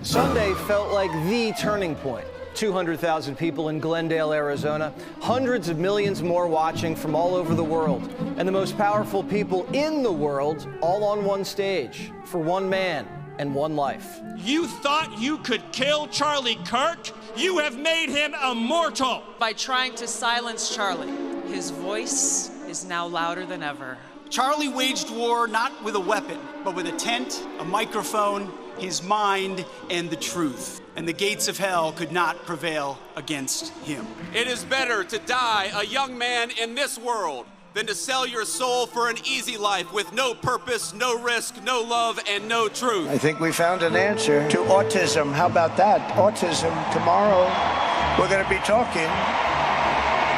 Sunday felt like the turning point. 200,000 people in Glendale, Arizona, hundreds of millions more watching from all over the world, and the most powerful people in the world all on one stage for one man and one life. You thought you could kill Charlie Kirk? You have made him immortal! By trying to silence Charlie, his voice is now louder than ever. Charlie waged war not with a weapon, but with a tent, a microphone, his mind, and the truth. And the gates of hell could not prevail against him. It is better to die a young man in this world than to sell your soul for an easy life with no purpose, no risk, no love, and no truth. I think we found an answer to autism. How about that? Autism. Tomorrow, we're going to be talking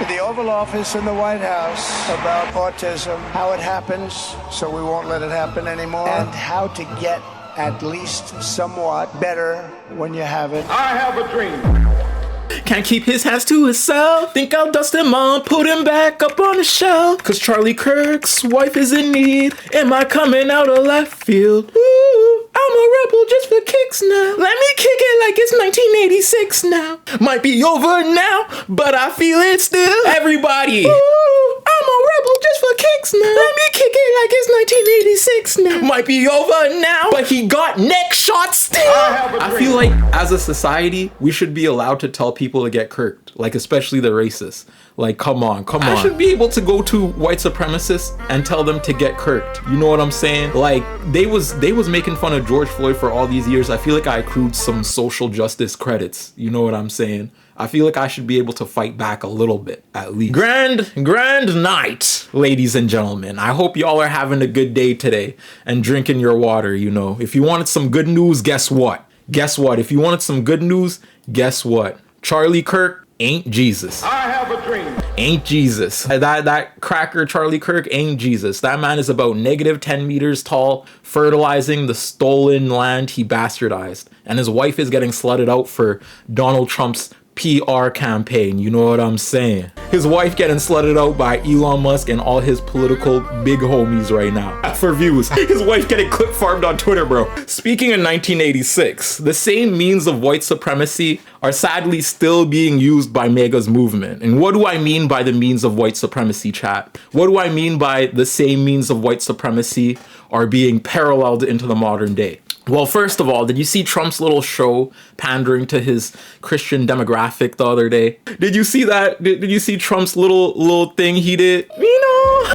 in the Oval Office in the White House about autism, how it happens, so we won't let it happen anymore, and how to get at least somewhat better when you have it. I have a dream. Can't keep his hands to himself. Think I'll dust him off, put him back up on the shelf. Cause Charlie Kirk's wife is in need. Am I coming out of left field? Ooh, I'm a rebel just for kicks now. Let me kick it like it's 1986 now. Might be over now, but I feel it still. Everybody. Ooh, I'm a rebel just for kicks now. Let me kick it like it's 1986 now. Might be over now, but he got neck shot still. I feel like as a society, we should be allowed to tell people to get kirked, like especially the racists. Like, come on. I should be able to go to white supremacists and tell them to get kirked. You know what I'm saying? Like, they was making fun of George Floyd for all these years. I feel like I accrued some social justice credits. You know what I'm saying? I feel like I should be able to fight back a little bit, at least. Grand night, ladies and gentlemen. I hope y'all are having a good day today and drinking your water, you know. If you wanted some good news, guess what? If you wanted some good news, guess what? Charlie Kirk ain't Jesus. I have a dream. Ain't Jesus. That cracker Charlie Kirk ain't Jesus. That man is about -10 meters tall, fertilizing the stolen land he bastardized. And his wife is getting slutted out for Donald Trump's PR campaign. You know what I'm saying? His wife getting slutted out by Elon Musk and all his political big homies right now for views. His wife getting clip farmed on Twitter, bro. Speaking in 1986, the same means of white supremacy are sadly still being used by MAGA's movement. And what do I mean by the means of white supremacy, chat? What do I mean by the same means of white supremacy are being paralleled into the modern day? Well, first of all, did you see Trump's little show pandering to his Christian demographic the other day? Did you see that? Did you see Trump's little thing he did? You know.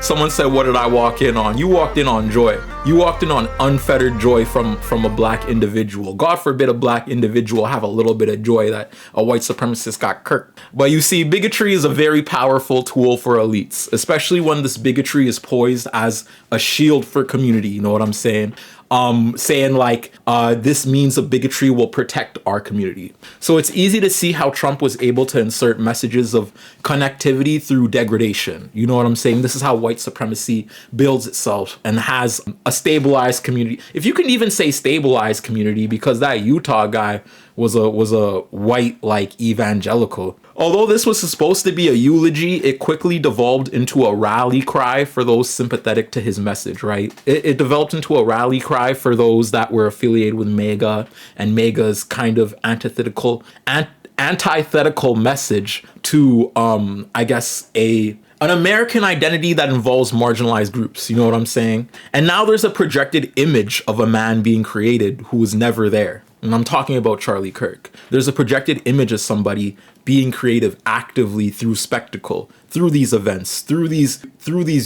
Someone said, what did I walk in on? You walked in on joy. You walked in on unfettered joy from a black individual. God forbid a black individual have a little bit of joy that a white supremacist got kirked. But you see, bigotry is a very powerful tool for elites, especially when this bigotry is poised as a shield for community. You know what I'm saying? Saying like, this means of bigotry will protect our community. So it's easy to see how Trump was able to insert messages of connectivity through degradation. You know what I'm saying? This is how white supremacy builds itself and has a stabilized community. If you can even say stabilized community, because that Utah guy was a white, like, evangelical. Although this was supposed to be a eulogy, it quickly devolved into a rally cry for those sympathetic to his message, right? It developed into a rally cry for those that were affiliated with MAGA and MAGA's kind of antithetical message to, I guess, an American identity that involves marginalized groups. You know what I'm saying? And now there's a projected image of a man being created who was never there. And I'm talking about Charlie Kirk. There's a projected image of somebody being creative actively through spectacle, through these events, through these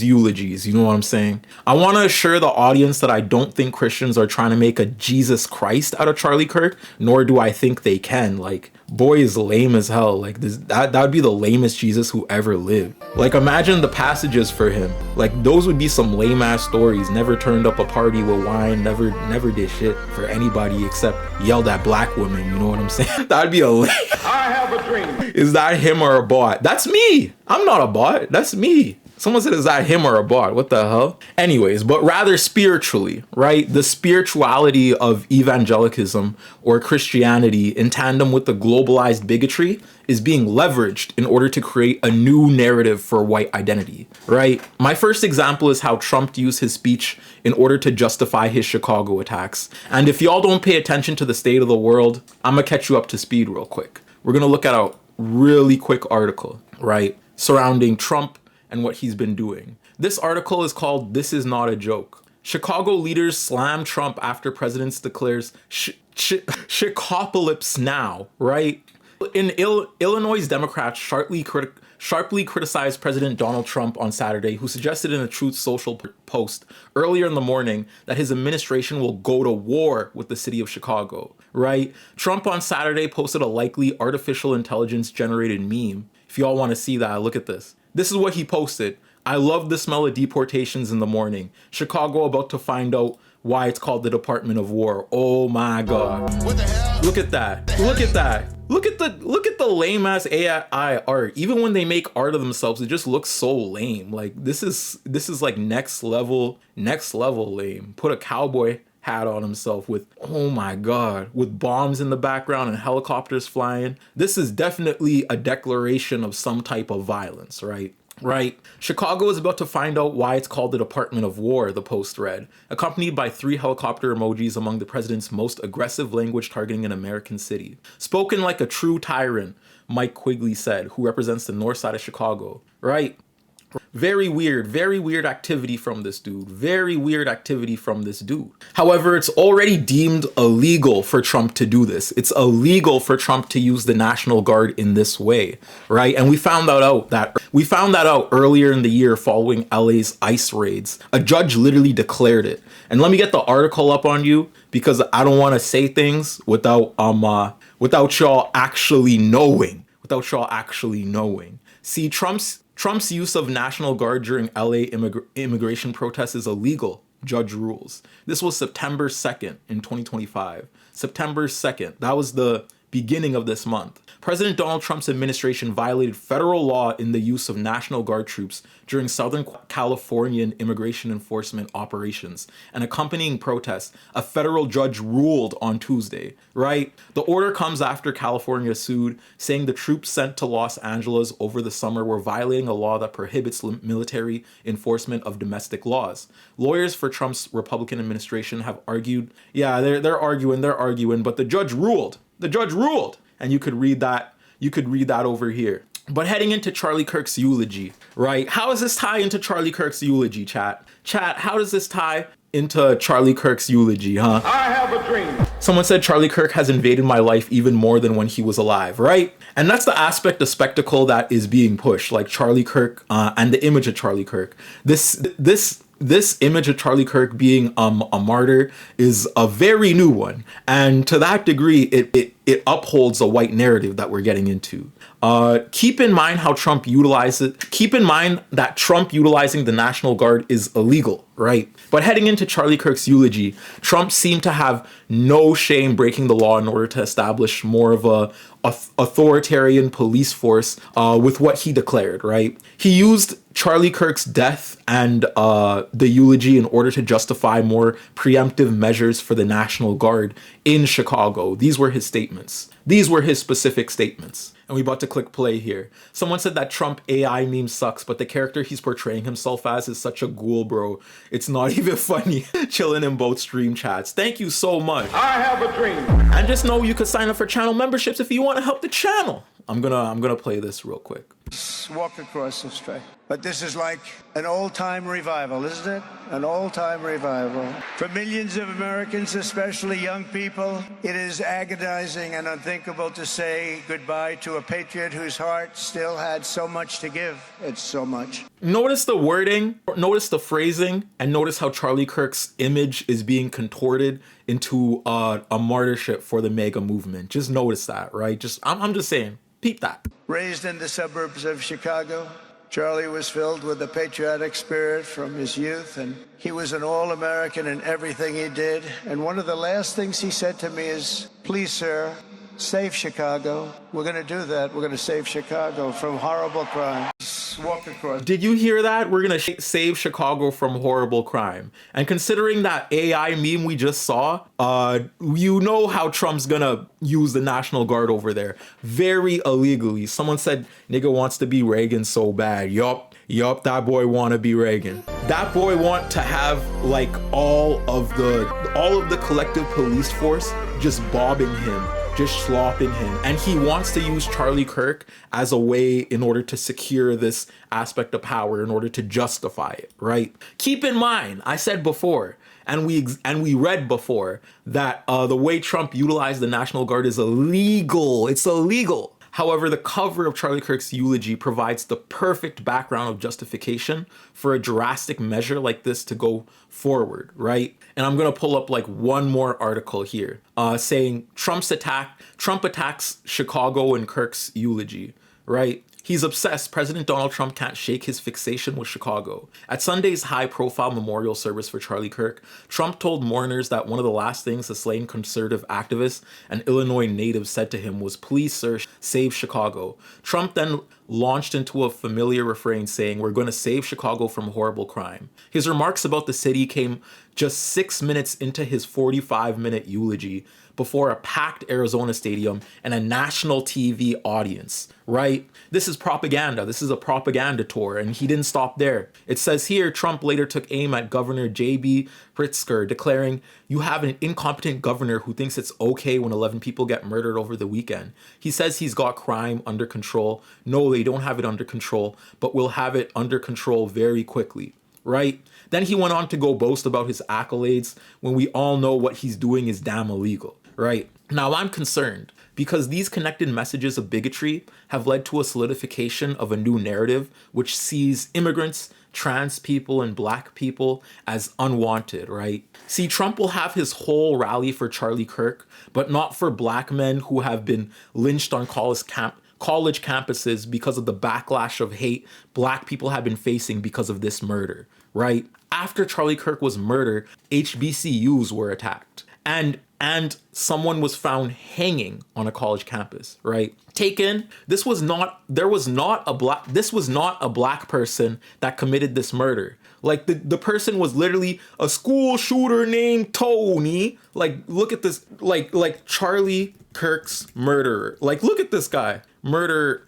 eulogies. You know what I'm saying? I want to assure the audience that I don't think Christians are trying to make a Jesus Christ out of Charlie Kirk, nor do I think they can. Like, boy is lame as hell. Like, that would be the lamest Jesus who ever lived. Like, imagine the passages for him. Like, those would be some lame ass stories. Never turned up a party with wine, never did shit for anybody except yelled at black women. You know what I'm saying? That'd be a lame. I have a dream. Is that him or a bot? That's me. I'm not a bot. That's me. Someone said, is that him or a bot? What the hell? Anyways, but rather spiritually, right? The spirituality of evangelicalism or Christianity in tandem with the globalized bigotry is being leveraged in order to create a new narrative for white identity, right? My first example is how Trump used his speech in order to justify his Chicago attacks. And if y'all don't pay attention to the state of the world, I'm gonna catch you up to speed real quick. We're gonna look at a really quick article, right, surrounding Trump and what he's been doing. This article is called "This Is Not a Joke." Chicago leaders slam Trump after president declares Chicapocalypse now, right? In Illinois, Democrats sharply criticized President Donald Trump on Saturday, who suggested in a Truth Social post earlier in the morning that his administration will go to war with the city of Chicago, right? Trump on Saturday posted a likely artificial intelligence generated meme. If y'all want to see that, look at this. This is what he posted. I love the smell of deportations in the morning. Chicago about to find out why it's called the Department of War. Oh my God. What the hell? Look at that. Look at that. Look at the lame ass AI art. Even when they make art of themselves, it just looks so lame. Like this is like next level lame. Put a cowboy hat on himself with, oh my God, with bombs in the background and helicopters flying. This is definitely a declaration of some type of violence, right? Right. Chicago is about to find out why it's called the Department of War, the post read, accompanied by 3 helicopter emojis among the president's most aggressive language targeting an American city. Spoken like a true tyrant, Mike Quigley said, who represents the north side of Chicago. Right. Very weird activity from this dude. Very weird activity from this dude. However, it's already deemed illegal for Trump to do this. It's illegal for Trump to use the National Guard in this way, right? And we found that out earlier in the year following LA's ICE raids. A judge literally declared it. And let me get the article up on you because I don't want to say things without y'all actually knowing. See, Trump's use of National Guard during LA immigration protests is illegal, judge rules. This was September 2nd in 2025. September 2nd, that was the beginning of this month. President Donald Trump's administration violated federal law in the use of National Guard troops during Southern Californian immigration enforcement operations and accompanying protests, a federal judge ruled on Tuesday, right? The order comes after California sued, saying the troops sent to Los Angeles over the summer were violating a law that prohibits military enforcement of domestic laws. Lawyers for Trump's Republican administration have argued, yeah, they're arguing, but the judge ruled. And you could read that over here. But heading into Charlie Kirk's eulogy, right? How does this tie into Charlie Kirk's eulogy, chat? Chat, how does this tie into Charlie Kirk's eulogy, huh? I have a dream. Someone said Charlie Kirk has invaded my life even more than when he was alive, right? And that's the aspect of spectacle that is being pushed, like Charlie Kirk and the image of Charlie Kirk. This image of Charlie Kirk being a martyr is a very new one, and to that degree, it upholds a white narrative that we're getting into. Keep in mind how Trump utilizes it. Keep in mind that Trump utilizing the National Guard is illegal, right? But heading into Charlie Kirk's eulogy, Trump seemed to have no shame breaking the law in order to establish more of a authoritarian police force with what he declared, right? He used Charlie Kirk's death and the eulogy in order to justify more preemptive measures for the National Guard in Chicago. These were his statements. These were his specific statements. And we about to click play here. Someone said that Trump AI meme sucks, but the character he's portraying himself as is such a ghoul, bro. It's not even funny. Chilling in both stream chats. Thank you so much. I have a dream. And just know you can sign up for channel memberships if you want to help the channel. I'm gonna play this real quick. Walk across the street. But this is like an old-time revival, isn't it? An old-time revival. For millions of Americans, especially young people, it is agonizing and unthinkable to say goodbye to a patriot whose heart still had so much to give. It's so much. Notice the wording, notice the phrasing, and notice how Charlie Kirk's image is being contorted into a martyrship for the MAGA movement. Just notice that, right? I'm just saying, peep that. Raised in the suburbs of Chicago, Charlie was filled with a patriotic spirit from his youth, and he was an all-American in everything he did. And one of the last things he said to me is, please, sir, save Chicago. We're going to do that. We're going to save Chicago from horrible crime. walk across. Did you hear that? We're gonna save Chicago from horrible crime. And considering that AI meme we just saw, you know how Trump's gonna use the National Guard over there. Very illegally. Someone said, nigga wants to be Reagan so bad. Yup, that boy wanna be Reagan. That boy want to have like all of the collective police force just bobbing him, just slopping him. And he wants to use Charlie Kirk as a way in order to secure this aspect of power, in order to justify it, right? Keep in mind, I said before, and we read before, that the way Trump utilized the National Guard is illegal. It's illegal. However, the cover of Charlie Kirk's eulogy provides the perfect background of justification for a drastic measure like this to go forward, right? And I'm gonna pull up like one more article here saying Trump attacks Chicago in Kirk's eulogy, right? He's obsessed. President Donald Trump can't shake his fixation with Chicago. At Sunday's high-profile memorial service for Charlie Kirk, Trump told mourners that one of the last things the slain conservative activist and Illinois native said to him was, "Please, sir, save Chicago." Trump then launched into a familiar refrain saying, "We're going to save Chicago from horrible crime." His remarks about the city came just 6 minutes into his 45-minute eulogy before a packed Arizona stadium and a national TV audience, right? This is propaganda. This is a propaganda tour, and he didn't stop there. It says here, Trump later took aim at Governor J.B. Pritzker, declaring, "You have an incompetent governor who thinks it's okay when 11 people get murdered over the weekend. He says he's got crime under control. No, they don't have it under control, but we'll have it under control very quickly," right? Then he went on to go boast about his accolades when we all know what he's doing is damn illegal, right? Now I'm concerned because these connected messages of bigotry have led to a solidification of a new narrative which sees immigrants, trans people, and black people as unwanted, right? See, Trump will have his whole rally for Charlie Kirk, but not for black men who have been lynched on college campuses because of the backlash of hate black people have been facing because of this murder, right? After Charlie Kirk was murdered, HBCUs were attacked. And someone was found hanging on a college campus, right? This was not a black person that committed this murder. Like the person was literally a school shooter named Tony. Like, look at this, like Charlie Kirk's murderer. Like, look at this guy, murderer.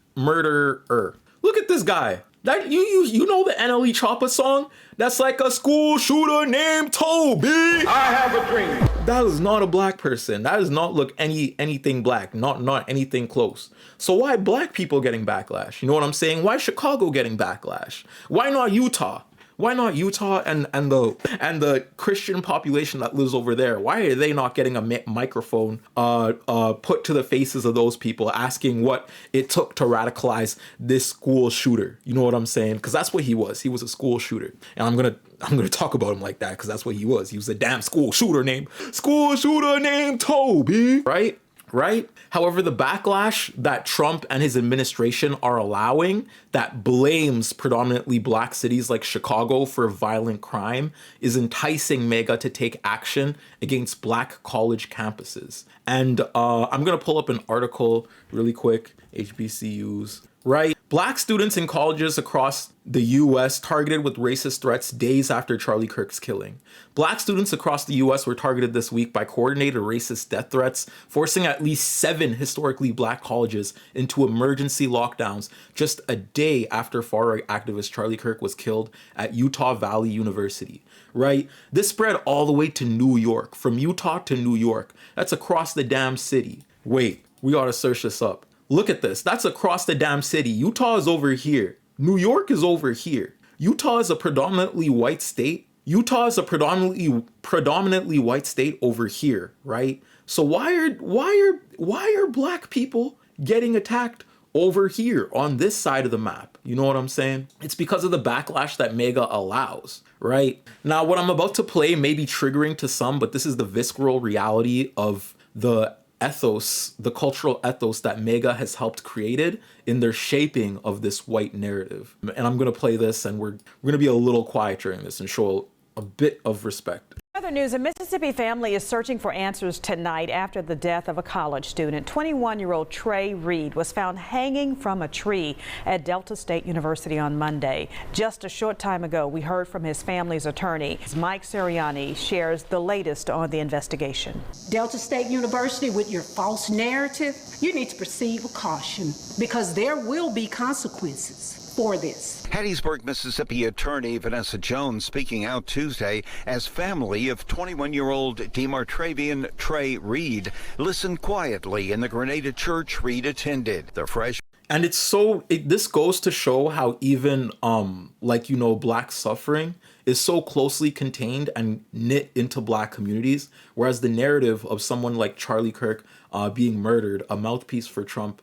Look at this guy. That you know the NLE Choppa song? That's like a school shooter named Toby. I have a dream. That is not a black person. That does not look anything black. Not anything close. So why black people getting backlash? You know what I'm saying? Why Chicago getting backlash? Why not Utah? Why not Utah and the Christian population that lives over there? Why are they not getting a microphone put to the faces of those people, asking what it took to radicalize this school shooter? You know what I'm saying? Because that's what he was. He was a school shooter, and I'm gonna talk about him like that because that's what he was. He was a damn school shooter named Toby, right? Right? However, the backlash that Trump and his administration are allowing that blames predominantly black cities like Chicago for violent crime is enticing MAGA to take action against black college campuses. And I'm going to pull up an article really quick, HBCUs, right? Black students in colleges across the US targeted with racist threats days after Charlie Kirk's killing. Black students across the US were targeted this week by coordinated racist death threats, forcing at least 7 historically black colleges into emergency lockdowns just a day after far-right activist Charlie Kirk was killed at Utah Valley University, right? This spread all the way to New York, from Utah to New York. That's across the damn city. Wait, we ought to search this up. Look at this. That's across the damn city. Utah is over here. New York is over here. Utah is a predominantly white state. Utah is a predominantly white state over here, right? So why are black people getting attacked over here on this side of the map? You know what I'm saying? It's because of the backlash that MAGA allows, right? Now, what I'm about to play may be triggering to some, but this is the visceral reality of the ethos, the cultural ethos that MAGA has helped created in their shaping of this white narrative. And I'm gonna play this, and we're gonna be a little quiet during this and show a bit of respect. Other news, a Mississippi family is searching for answers tonight after the death of a college student. 21-year-old Trey Reed was found hanging from a tree at Delta State University on Monday. Just a short time ago, we heard from his family's attorney. Mike Sirianni shares the latest on the investigation. Delta State University, with your false narrative, you need to proceed with caution because there will be consequences for this. Hattiesburg, Mississippi attorney Vanessa Jones speaking out Tuesday as family of 21-year-old Demartravian Trey Reed listened quietly in the Grenada church Reed attended. The fresh. And this goes to show how even black suffering is so closely contained and knit into black communities, whereas the narrative of someone like Charlie Kirk being murdered, a mouthpiece for Trump,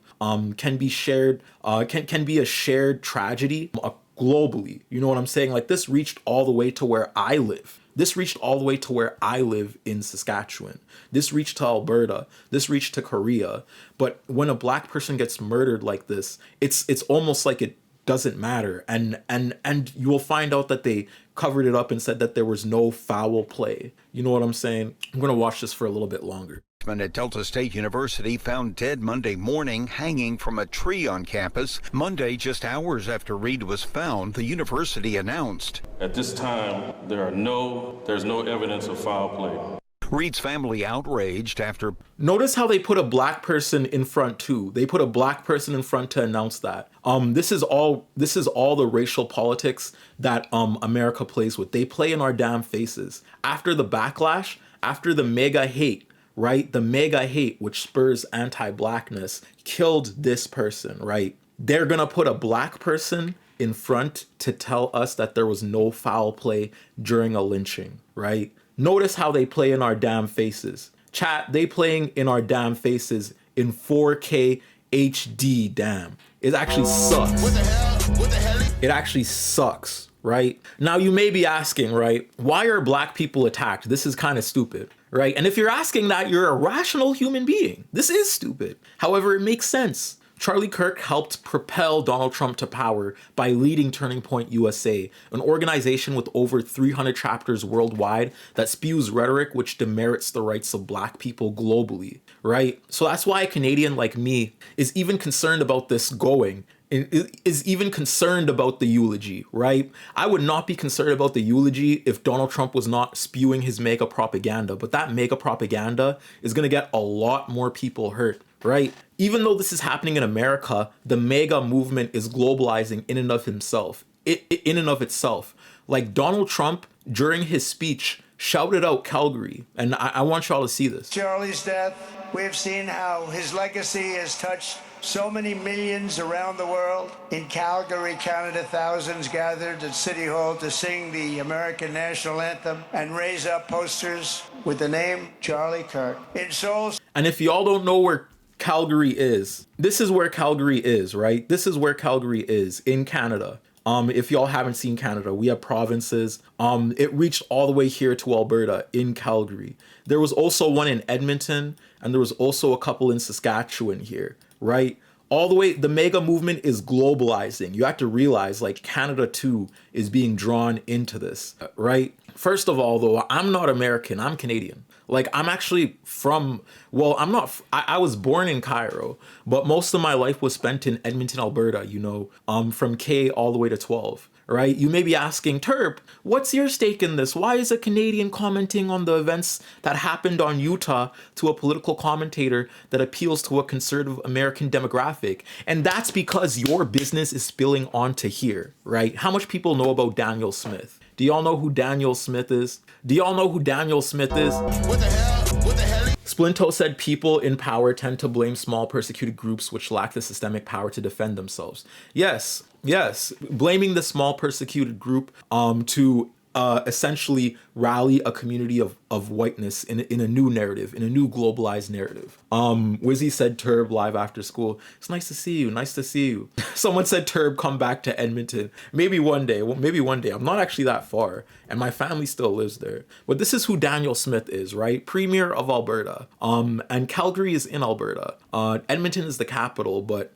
can be shared, can be a shared tragedy globally. You know what I'm saying? Like, this reached all the way to where I live. This reached all the way to where I live in Saskatchewan. This reached to Alberta. This reached to Korea. But when a black person gets murdered like this, it's almost like it doesn't matter. And you will find out that they covered it up and said that there was no foul play. You know what I'm saying? I'm going to watch this for a little bit longer. At Delta State University found dead Monday morning hanging from a tree on campus. Monday, just hours after Reed was found, the university announced. At this time, there's no evidence of foul play. Reed's family outraged after. Notice how they put a black person in front too. They put a black person in front to announce that. This is all the racial politics that America plays with. They play in our damn faces. After the backlash, after the MAGA hate, right? The MAGA hate, which spurs anti-blackness, killed this person, right? They're gonna put a black person in front to tell us that there was no foul play during a lynching, right? Notice how they play in our damn faces. Chat, they playing in our damn faces in 4K HD, damn. It actually sucks. What the hell? It actually sucks, right? Now you may be asking, right, why are black people attacked? This is kind of stupid, right? And if you're asking that, you're a rational human being. This is stupid. However, it makes sense. Charlie Kirk helped propel Donald Trump to power by leading Turning Point USA, an organization with over 300 chapters worldwide that spews rhetoric which demerits the rights of black people globally, right? So that's why a Canadian like me is even concerned about this going, is even concerned about the eulogy, right? I would not be concerned about the eulogy if Donald Trump was not spewing his MAGA propaganda, but that MAGA propaganda is gonna get a lot more people hurt, right? Even though this is happening in America, the MAGA movement is globalizing in and of himself, in and of itself. Like Donald Trump, during his speech, shouted out Calgary, and I want y'all to see this. Charlie's death, we've seen how his legacy has touched so many millions around the world. In Calgary, Canada, thousands gathered at City Hall to sing the American national anthem and raise up posters with the name Charlie Kirk. In Seoul. And if y'all don't know where Calgary is, this is where Calgary is, right? This is where Calgary is in Canada. If y'all haven't seen Canada, we have provinces. It reached all the way here to Alberta in Calgary. There was also one in Edmonton, and there was also a couple in Saskatchewan here, right? All the way, the MAGA movement is globalizing. You have to realize, like, Canada too is being drawn into this, right? First of all, though, I'm not American, I'm Canadian. Like, I'm actually from, well, I'm not, I was born in Cairo, but most of my life was spent in Edmonton, Alberta, you know, from K all the way to 12, right? You may be asking, Terp, what's your stake in this? Why is a Canadian commenting on the events that happened on Utah to a political commentator that appeals to a conservative American demographic? And that's because your business is spilling onto here, right? How much people know about Daniel Smith? Do y'all know who Daniel Smith is? Do y'all know who Daniel Smith is? What the hell? What the hell? Splinto said people in power tend to blame small persecuted groups which lack the systemic power to defend themselves. Yes, yes. Blaming the small persecuted group to essentially rally a community of whiteness in a new narrative, in a new globalized narrative. Wizzy said, Turb, live after school. It's nice to see you, nice to see you. Someone said, Turb, come back to Edmonton. Maybe one day, well, maybe one day. I'm not actually that far, and my family still lives there. But this is who Daniel Smith is, right? Premier of Alberta. And Calgary is in Alberta. Edmonton is the capital, but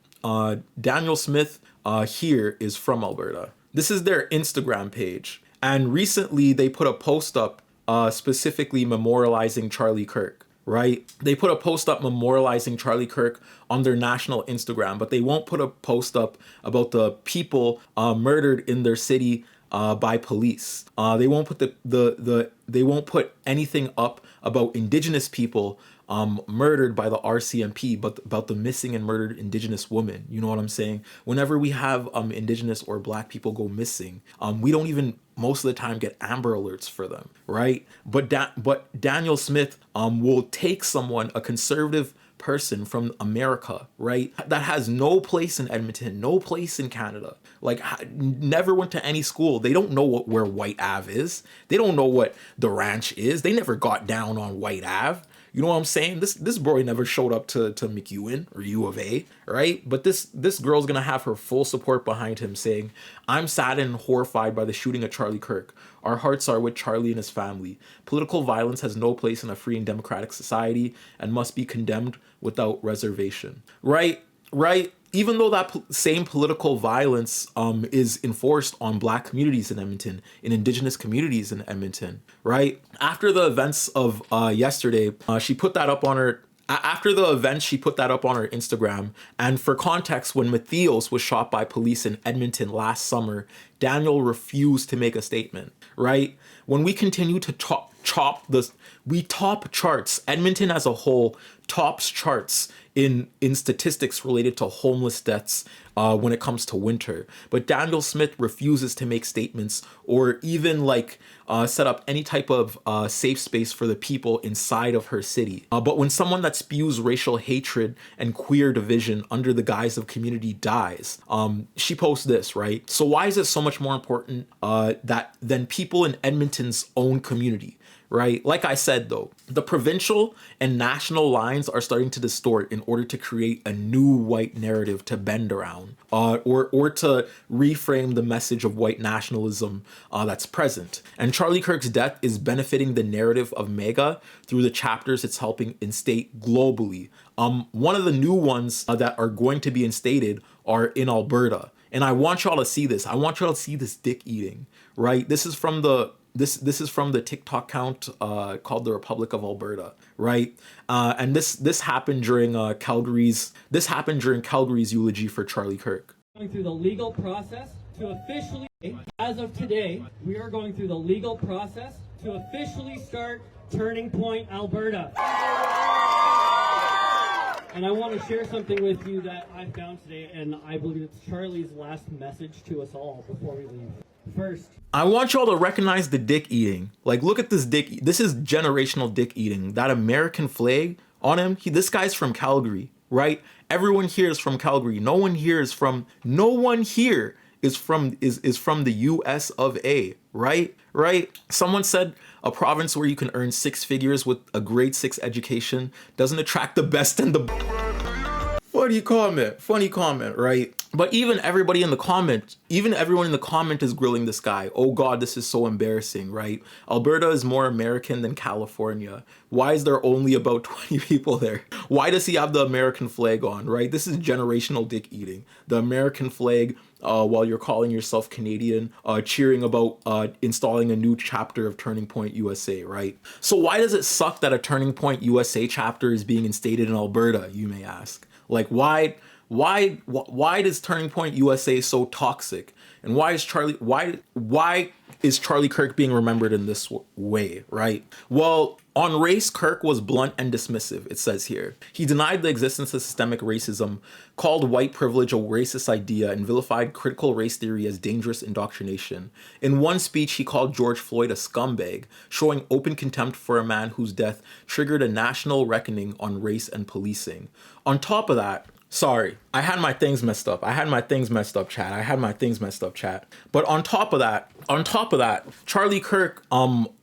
Daniel Smith here is from Alberta. This is their Instagram page. And recently they put a post up specifically memorializing Charlie Kirk, right? They put a post up memorializing Charlie Kirk on their national Instagram, but they won't put a post up about the people murdered in their city by police. They won't put they won't put anything up about Indigenous people murdered by the RCMP, but about the missing and murdered Indigenous women. You know what I'm saying? Whenever we have Indigenous or Black people go missing, we don't even most of the time get Amber Alerts for them, right? But Daniel Smith will take someone, a conservative person from America, right, that has no place in Edmonton, no place in Canada, like never went to any school. They don't know where White Ave is. They don't know what the ranch is. They never got down on White Ave. You know what I'm saying? This boy never showed up to McEwen or U of A, right? But this girl's gonna have her full support behind him, saying, "I'm saddened and horrified by the shooting at Charlie Kirk. Our hearts are with Charlie and his family. Political violence has no place in a free and democratic society and must be condemned without reservation." Right? Even though that same political violence is enforced on Black communities in Edmonton, in Indigenous communities in Edmonton, right? After the events of yesterday, she put that up on her. After the event, she put that up on her Instagram. And for context, when Matthios was shot by police in Edmonton last summer, Daniel refused to make a statement, right? When we continue to we top charts. Edmonton as a whole tops charts in statistics related to homeless deaths when it comes to winter. But Daniel Smith refuses to make statements or even set up any type of safe space for the people inside of her city. But when someone that spews racial hatred and queer division under the guise of community dies, she posts this, right? So why is it so much more important than people in Edmonton's own community? Right? Like I said, though, the provincial and national lines are starting to distort in order to create a new white narrative to bend around or to reframe the message of white nationalism that's present. And Charlie Kirk's death is benefiting the narrative of MAGA through the chapters it's helping instate globally. One of the new ones that are going to be instated are in Alberta. And I want y'all to see this. I want y'all to see this dick eating, right? This is from the TikTok account called the Republic of Alberta, right? And this happened during Calgary's eulogy for Charlie Kirk. Going through the legal process to officially, as of today, we are going through the legal process to officially start Turning Point Alberta. And I want to share something with you that I found today, and I believe it's Charlie's last message to us all before we leave. First, I want y'all to recognize the dick eating. Like, look at this dick. This is generational dick eating. That American flag on him. This guy's from Calgary, right? Everyone here is from Calgary. No one here is from the US of A, right? Someone said a province where you can earn 6 figures with a grade 6 education doesn't attract the best and the funny comment, right? But even everyone in the comment is grilling this guy. Oh God, this is so embarrassing, right? Alberta is more American than California. Why is there only about 20 people there? Why does he have the American flag on, right? This is generational dick eating. The American flag, while you're calling yourself Canadian, cheering about installing a new chapter of Turning Point USA, right? So why does it suck that a Turning Point USA chapter is being instated in Alberta, you may ask? Like, why does Turning Point USA so toxic? And why is Charlie Kirk being remembered in this way, right? Well, on race, Kirk was blunt and dismissive, it says here. He denied the existence of systemic racism, called white privilege a racist idea, and vilified critical race theory as dangerous indoctrination. In one speech, he called George Floyd a scumbag, showing open contempt for a man whose death triggered a national reckoning on race and policing. On top of that, sorry, I had my things messed up, chat. But on top of that, Charlie Kirk,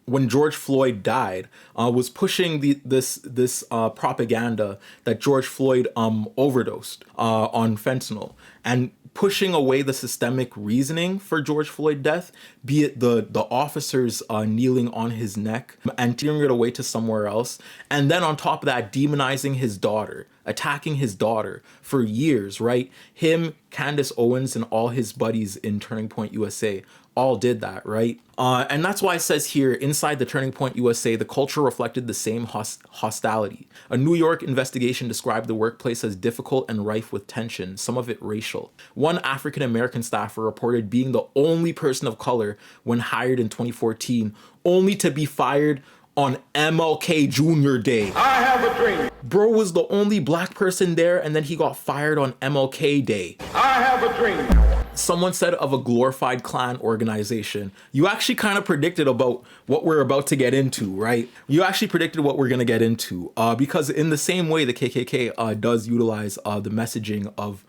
when George Floyd died, was pushing this propaganda that George Floyd overdosed on fentanyl, and pushing away the systemic reasoning for George Floyd's death, be it the officers kneeling on his neck and tearing it away to somewhere else. And then on top of that, demonizing his daughter, attacking his daughter for years, right? Him, Candace Owens, and all his buddies in Turning Point USA all did that, right? And that's why it says here, inside the Turning Point USA, the culture reflected the same hostility. A New York investigation described the workplace as difficult and rife with tension, some of it racial. One African-American staffer reported being the only person of color when hired in 2014, only to be fired on MLK Jr. Day. I have a dream. Bro was the only black person there, and then he got fired on MLK Day. I have a dream. Someone said of a glorified Klan organization. You actually kind of predicted about what we're about to get into, right? You actually predicted what we're going to get into, because in the same way the KKK does utilize the messaging of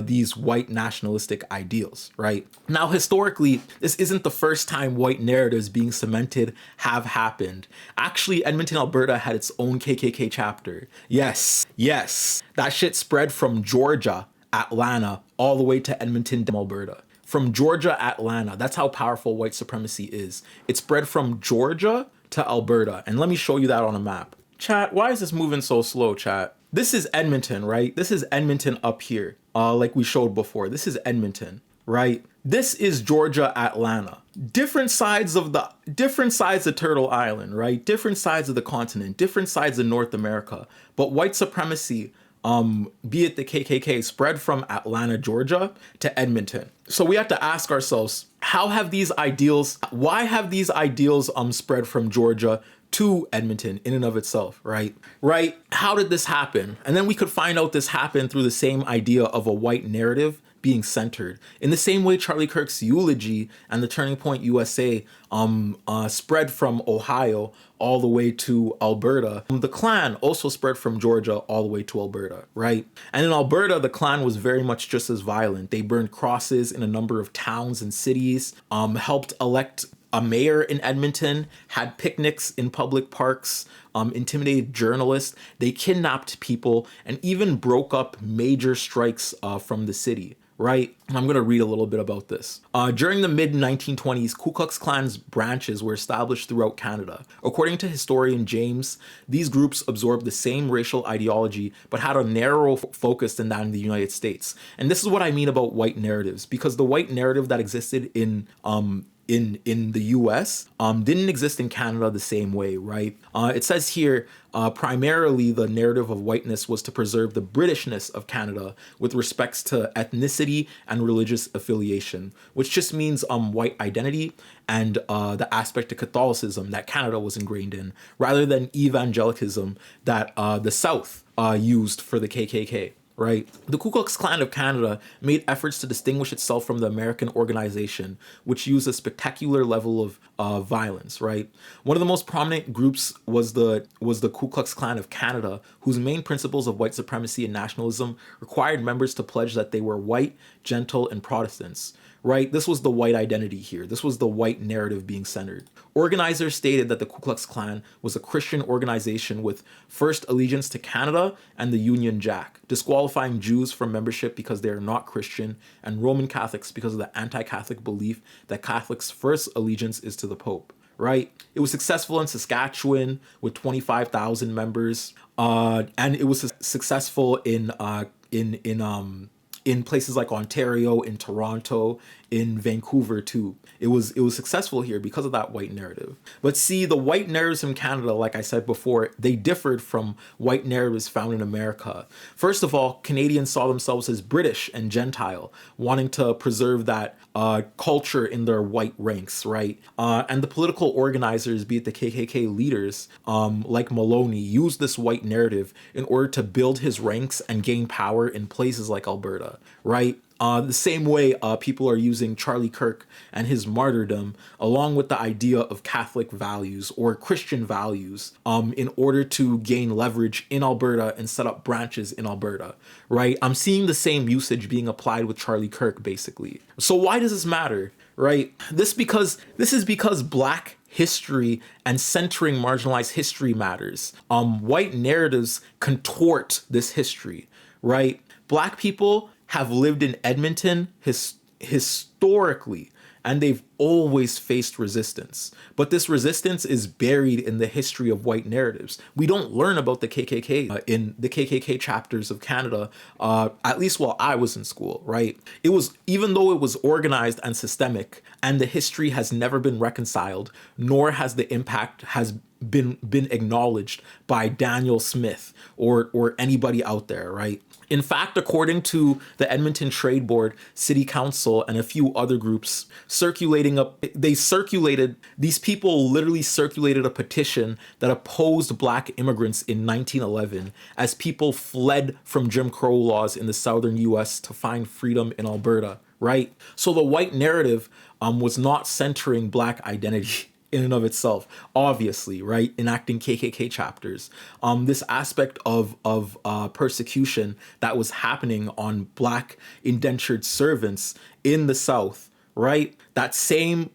these white nationalistic ideals, right? Now, historically, this isn't the first time white narratives being cemented have happened. Actually, Edmonton, Alberta had its own KKK chapter. Yes, that shit spread from Georgia, Atlanta, all the way to Edmonton, Alberta. From Georgia, Atlanta, that's how powerful white supremacy is. It spread from Georgia to Alberta. And let me show you that on a map. Chat, why is this moving so slow, chat? This is Edmonton, right? This is Edmonton up here, like we showed before. This is Edmonton, right? This is Georgia, Atlanta. Different sides of Turtle Island, right? Different sides of the continent, different sides of North America. But white supremacy, be it the KKK, spread from Atlanta, Georgia to Edmonton. So we have to ask ourselves, why have these ideals spread from Georgia to Edmonton in and of itself, right? How did this happen? And then we could find out this happened through the same idea of a white narrative being centered. In the same way Charlie Kirk's Eulogy and the Turning Point USA spread from Ohio all the way to Alberta. The Klan also spread from Georgia all the way to Alberta, right? And in Alberta, the Klan was very much just as violent. They burned crosses in a number of towns and cities, helped elect a mayor in Edmonton, had picnics in public parks, intimidated journalists, they kidnapped people, and even broke up major strikes from the city, right? I'm gonna read a little bit about this. During the mid-1920s, Ku Klux Klan's branches were established throughout Canada. According to historian James, these groups absorbed the same racial ideology, but had a narrower focus than that in the United States. And this is what I mean about white narratives, because the white narrative that existed in the US didn't exist in Canada the same way, right? It says here, primarily the narrative of whiteness was to preserve the Britishness of Canada with respects to ethnicity and religious affiliation, which just means white identity and the aspect of Catholicism that Canada was ingrained in, rather than evangelicalism that the South used for the KKK. Right? The Ku Klux Klan of Canada made efforts to distinguish itself from the American organization, which used a spectacular level of violence, right? One of the most prominent groups was the Ku Klux Klan of Canada, whose main principles of white supremacy and nationalism required members to pledge that they were white, gentle, and Protestants. Right? This was the white identity here. This was the white narrative being centered. Organizers stated that the Ku Klux Klan was a Christian organization with first allegiance to Canada and the Union Jack, disqualifying Jews from membership because they are not Christian, and Roman Catholics because of the anti-Catholic belief that Catholics' first allegiance is to the Pope. Right? It was successful in Saskatchewan with 25,000 members, and it was successful in places like Ontario, in Toronto, in Vancouver too. It was successful here because of that white narrative. But see, the white narratives in Canada, like I said before, they differed from white narratives found in America. First of all, Canadians saw themselves as British and Gentile, wanting to preserve that culture in their white ranks, right? And the political organizers, be it the KKK leaders, like Maloney, used this white narrative in order to build his ranks and gain power in places like Alberta, right? The same way people are using Charlie Kirk and his martyrdom along with the idea of Catholic values or Christian values in order to gain leverage in Alberta and set up branches in Alberta, right? I'm seeing the same usage being applied with Charlie Kirk, basically. So why does this matter, right? This is because Black history and centering marginalized history matters. White narratives contort this history, right? Black people have lived in Edmonton historically, and they've always faced resistance. But this resistance is buried in the history of white narratives. We don't learn about the KKK in the KKK chapters of Canada, at least while I was in school, right? It was, even though it was organized and systemic, and the history has never been reconciled, nor has the impact has been acknowledged by Daniel Smith or anybody out there, right? In fact, according to the Edmonton Trade Board, City Council, and a few other groups, these people literally circulated a petition that opposed Black immigrants in 1911 as people fled from Jim Crow laws in the southern US to find freedom in Alberta, right? So the white narrative was not centering Black identity in and of itself, obviously, right? Enacting KKK chapters. This aspect of persecution that was happening on Black indentured servants in the South, right? That same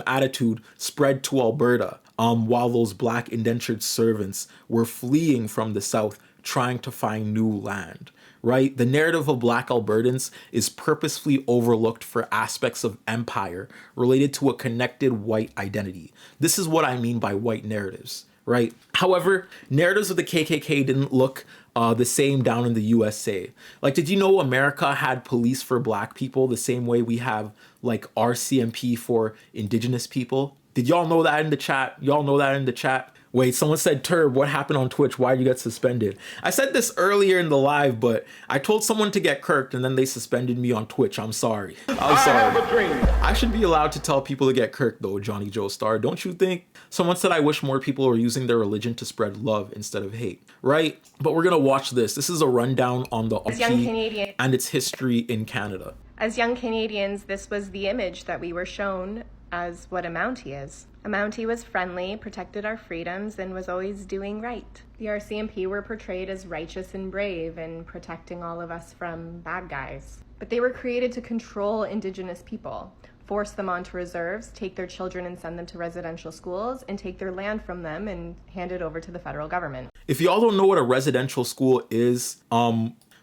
attitude spread to Alberta while those Black indentured servants were fleeing from the South, trying to find new land. Right? The narrative of Black Albertans is purposefully overlooked for aspects of empire related to a connected white identity. This is what I mean by white narratives, right? However, narratives of the KKK didn't look the same down in the USA. Like, did you know America had police for Black people the same way we have like RCMP for Indigenous people? Did y'all know that in the chat? Y'all know that in the chat? Wait, someone said, Turb, what happened on Twitch? Why did you get suspended? I said this earlier in the live, but I told someone to get kirked and then they suspended me on Twitch. I'm sorry. I'm sorry. I have a dream. I should be allowed to tell people to get kirked though, Johnny Joe Star. Don't you think? Someone said, I wish more people were using their religion to spread love instead of hate, right? But we're gonna watch this. This is a rundown on the RP and its history in Canada. As young Canadians, this was the image that we were shown as what a Mountie is. A Mountie was friendly, protected our freedoms, and was always doing right. The RCMP were portrayed as righteous and brave and protecting all of us from bad guys. But they were created to control Indigenous people, force them onto reserves, take their children and send them to residential schools, and take their land from them and hand it over to the federal government. If y'all don't know what a residential school is,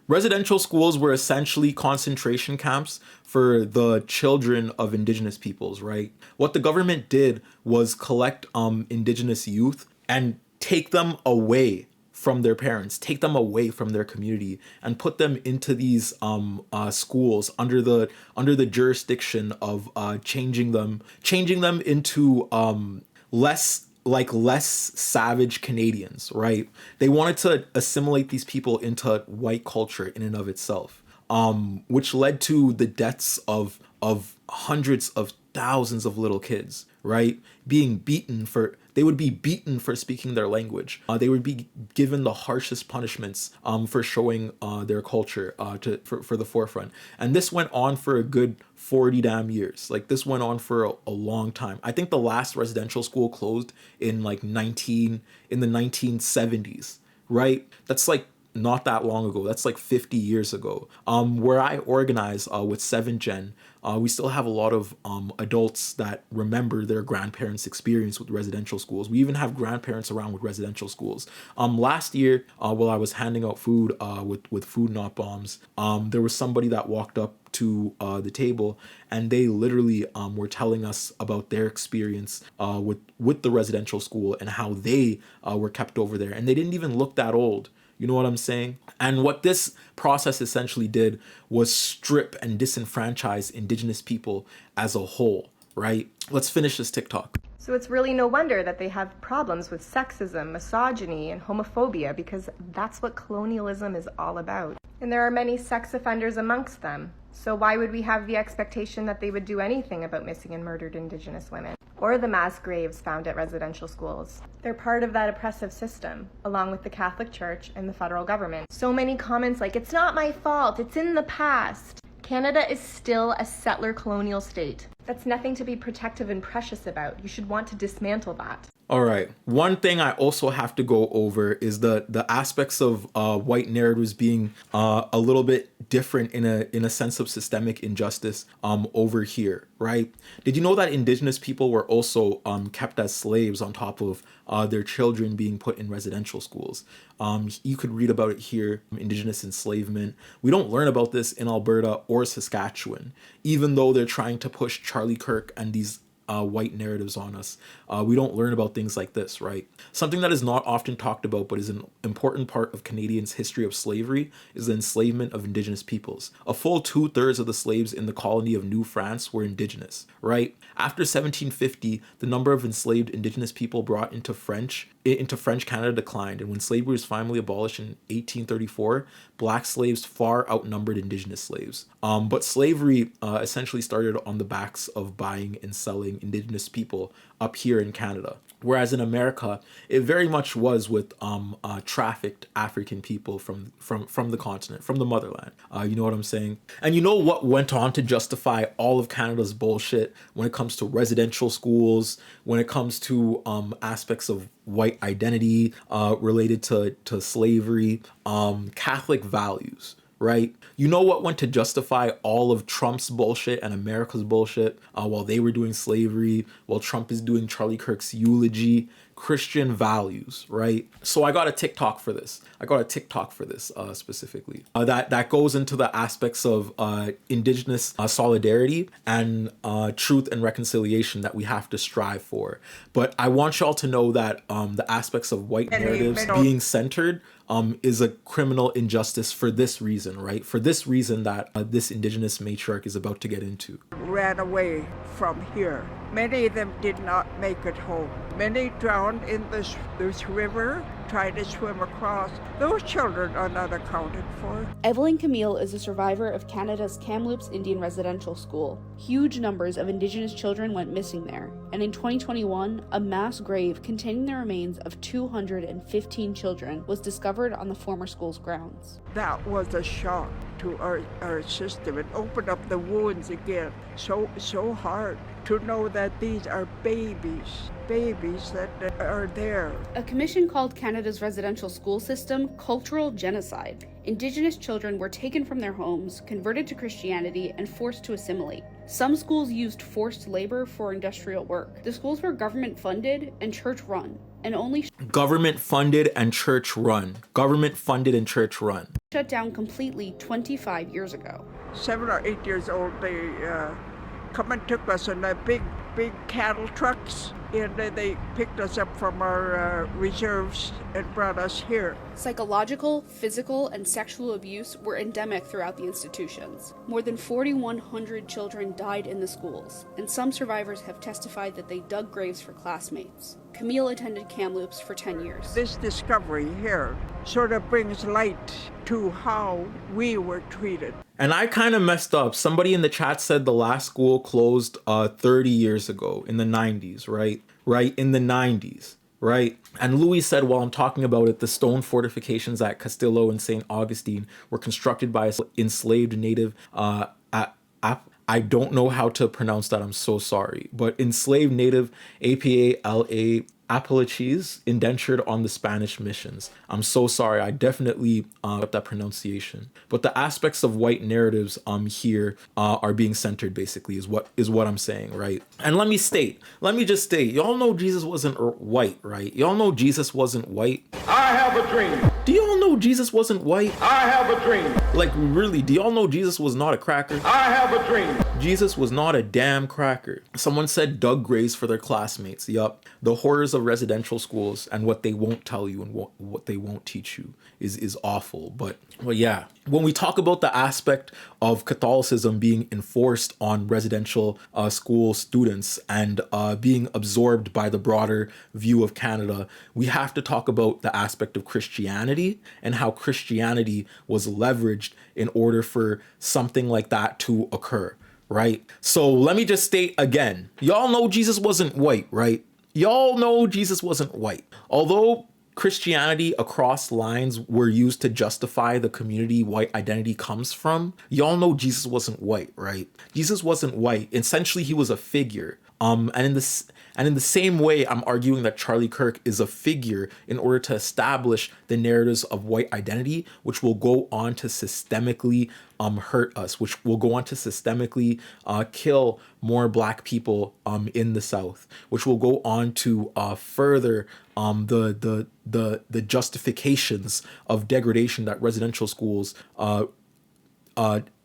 residential schools were essentially concentration camps for the children of Indigenous peoples, right? What the government did was collect Indigenous youth and take them away from their parents, take them away from their community, and put them into these schools under the jurisdiction of changing them into less savage Canadians, right? They wanted to assimilate these people into white culture in and of itself, which led to the deaths of hundreds of thousands of little kids, right? They would be beaten for speaking their language. They would be given the harshest punishments for showing their culture for the forefront. And this went on for a good 40 damn years. Like, this went on for a long time. I think the last residential school closed in the 1970s, right? That's like not that long ago. That's like 50 years ago. Where I organize with 7 Gen, we still have a lot of adults that remember their grandparents' experience with residential schools. We even have grandparents around with residential schools. Last year, while I was handing out food with Food Not Bombs, there was somebody that walked up to the table, and they literally were telling us about their experience with the residential school and how they were kept over there. And they didn't even look that old. You know what I'm saying? And what this process essentially did was strip and disenfranchise Indigenous people as a whole, right? Let's finish this TikTok. So it's really no wonder that they have problems with sexism, misogyny, and homophobia, because that's what colonialism is all about. And there are many sex offenders amongst them. So why would we have the expectation that they would do anything about missing and murdered Indigenous women? Or the mass graves found at residential schools? They're part of that oppressive system, along with the Catholic Church and the federal government. So many comments like, it's not my fault, it's in the past. Canada is still a settler colonial state. That's nothing to be protective and precious about. You should want to dismantle that. All right. One thing I also have to go over is the aspects of white narratives being a little bit different in a sense of systemic injustice over here, right? Did you know that indigenous people were also kept as slaves on top of their children being put in residential schools? You could read about it here, indigenous enslavement. We don't learn about this in Alberta or Saskatchewan, even though they're trying to push Charlie Kirk and these white narratives on us. We don't learn about things like this, right? Something that is not often talked about but is an important part of Canadians' history of slavery is the enslavement of indigenous peoples. A full 2/3 of the slaves in the colony of New France were indigenous, right? After 1750, the number of enslaved indigenous people brought into French Canada declined, and when slavery was finally abolished in 1834, black slaves far outnumbered indigenous slaves. But slavery essentially started on the backs of buying and selling indigenous people up here in Canada. Whereas in America, it very much was with trafficked African people from the continent, from the motherland. You know what I'm saying? And you know what went on to justify all of Canada's bullshit when it comes to residential schools, when it comes to aspects of white identity related to slavery, Catholic values, right? You know what went to justify all of Trump's bullshit and America's bullshit while they were doing slavery, while Trump is doing Charlie Kirk's eulogy? Christian values, right? So I got a TikTok for this. Specifically. That goes into the aspects of indigenous solidarity and truth and reconciliation that we have to strive for. But I want y'all to know that the aspects of white narratives being centered is a criminal injustice for this reason, right? For this reason that this indigenous matriarch is about to get into. Ran away from here. Many of them did not make it home. Many drowned in this river, tried to swim across. Those children are not accounted for. Evelyn Camille is a survivor of Canada's Kamloops Indian Residential School. Huge numbers of Indigenous children went missing there, and in 2021, a mass grave containing the remains of 215 children was discovered on the former school's grounds. That was a shock to our system. It opened up the wounds again. So hard to know that these are babies that are there. A commission called Canada's residential school system cultural genocide. Indigenous children were taken from their homes, converted to Christianity, and forced to assimilate. Some schools used forced labor for industrial work. The schools were government funded and church run, and only government funded and church run. Shut down completely 25 years ago. 7 or 8 years old, they come and took us in the big cattle trucks, and they picked us up from our reserves and brought us here. Psychological, physical, and sexual abuse were endemic throughout the institutions. More than 4,100 children died in the schools, and some survivors have testified that they dug graves for classmates. Camille attended Kamloops for 10 years. This discovery here sort of brings light to how we were treated. And I kind of messed up. Somebody in the chat said the last school closed 30 years ago in the 90s, right? In the 90s, right? And Louis said, while I'm talking about it, the stone fortifications at Castillo and St. Augustine were constructed by enslaved native, I don't know how to pronounce that, I'm so sorry, but enslaved native APALA Apalaches indentured on the Spanish missions. I'm so sorry, I definitely got that pronunciation. But the aspects of white narratives here are being centered, basically, is what I'm saying, right? And let me just state, y'all know Jesus wasn't white, right? Y'all know Jesus wasn't white. I have a dream. Do y'all know Jesus wasn't white? I have a dream. Like, really, do y'all know Jesus was not a cracker? I have a dream. Jesus was not a damn cracker. Someone said dug graves for their classmates. Yup. The horrors of residential schools and what they won't tell you and what they won't teach you is awful. But yeah, when we talk about the aspect of Catholicism being enforced on residential school students and being absorbed by the broader view of Canada, we have to talk about the aspect of Christianity and how Christianity was leveraged in order for something like that to occur, right? So let me just state again, y'all know Jesus wasn't white, right? Y'all know Jesus wasn't white. Although Christianity across lines were used to justify the community white identity comes from, y'all know Jesus wasn't white, right? Jesus wasn't white. Essentially, he was a figure. And And in the same way, I'm arguing that Charlie Kirk is a figure in order to establish the narratives of white identity, which will go on to systemically hurt us, which will go on to systemically kill more Black people in the South, which will go on to further the justifications of degradation that residential schools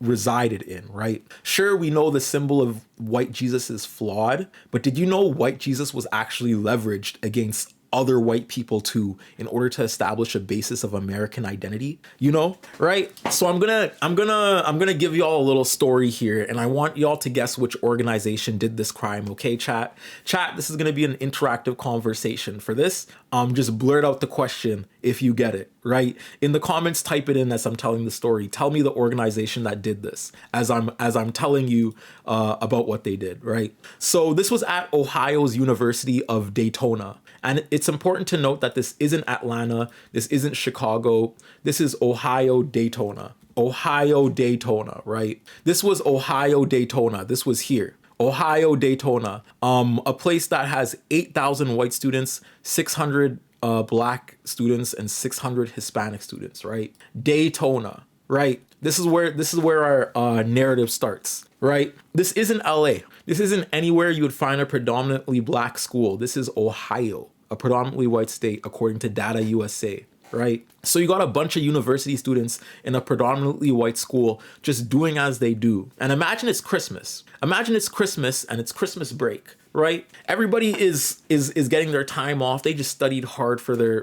resided in, right? Sure, we know the symbol of white Jesus is flawed, but did you know white Jesus was actually leveraged against other white people too in order to establish a basis of American identity, you know, right? So I'm gonna give y'all a little story here, and I want y'all to guess which organization did this crime, okay, chat? Chat, this is gonna be an interactive conversation. For this, just blurt out the question if you get it, right? In the comments, type it in as I'm telling the story. Tell me the organization that did this as I'm telling you about what they did, right? So this was at Ohio's University of Daytona. And it's important to note that this isn't Atlanta, this isn't Chicago, this is Ohio Daytona. Ohio Daytona, right? This was Ohio Daytona. This was here. Ohio Daytona, a place that has 8,000 white students, 600 Black students, and 600 Hispanic students, right? Daytona, right? This is where our narrative starts, right? This isn't LA. This isn't anywhere you would find a predominantly Black school. This is Ohio, a predominantly white state, according to Data USA, right? So you got a bunch of university students in a predominantly white school just doing as they do. And imagine it's Christmas. Imagine it's Christmas and it's Christmas break, right? Everybody is getting their time off. They just studied hard for the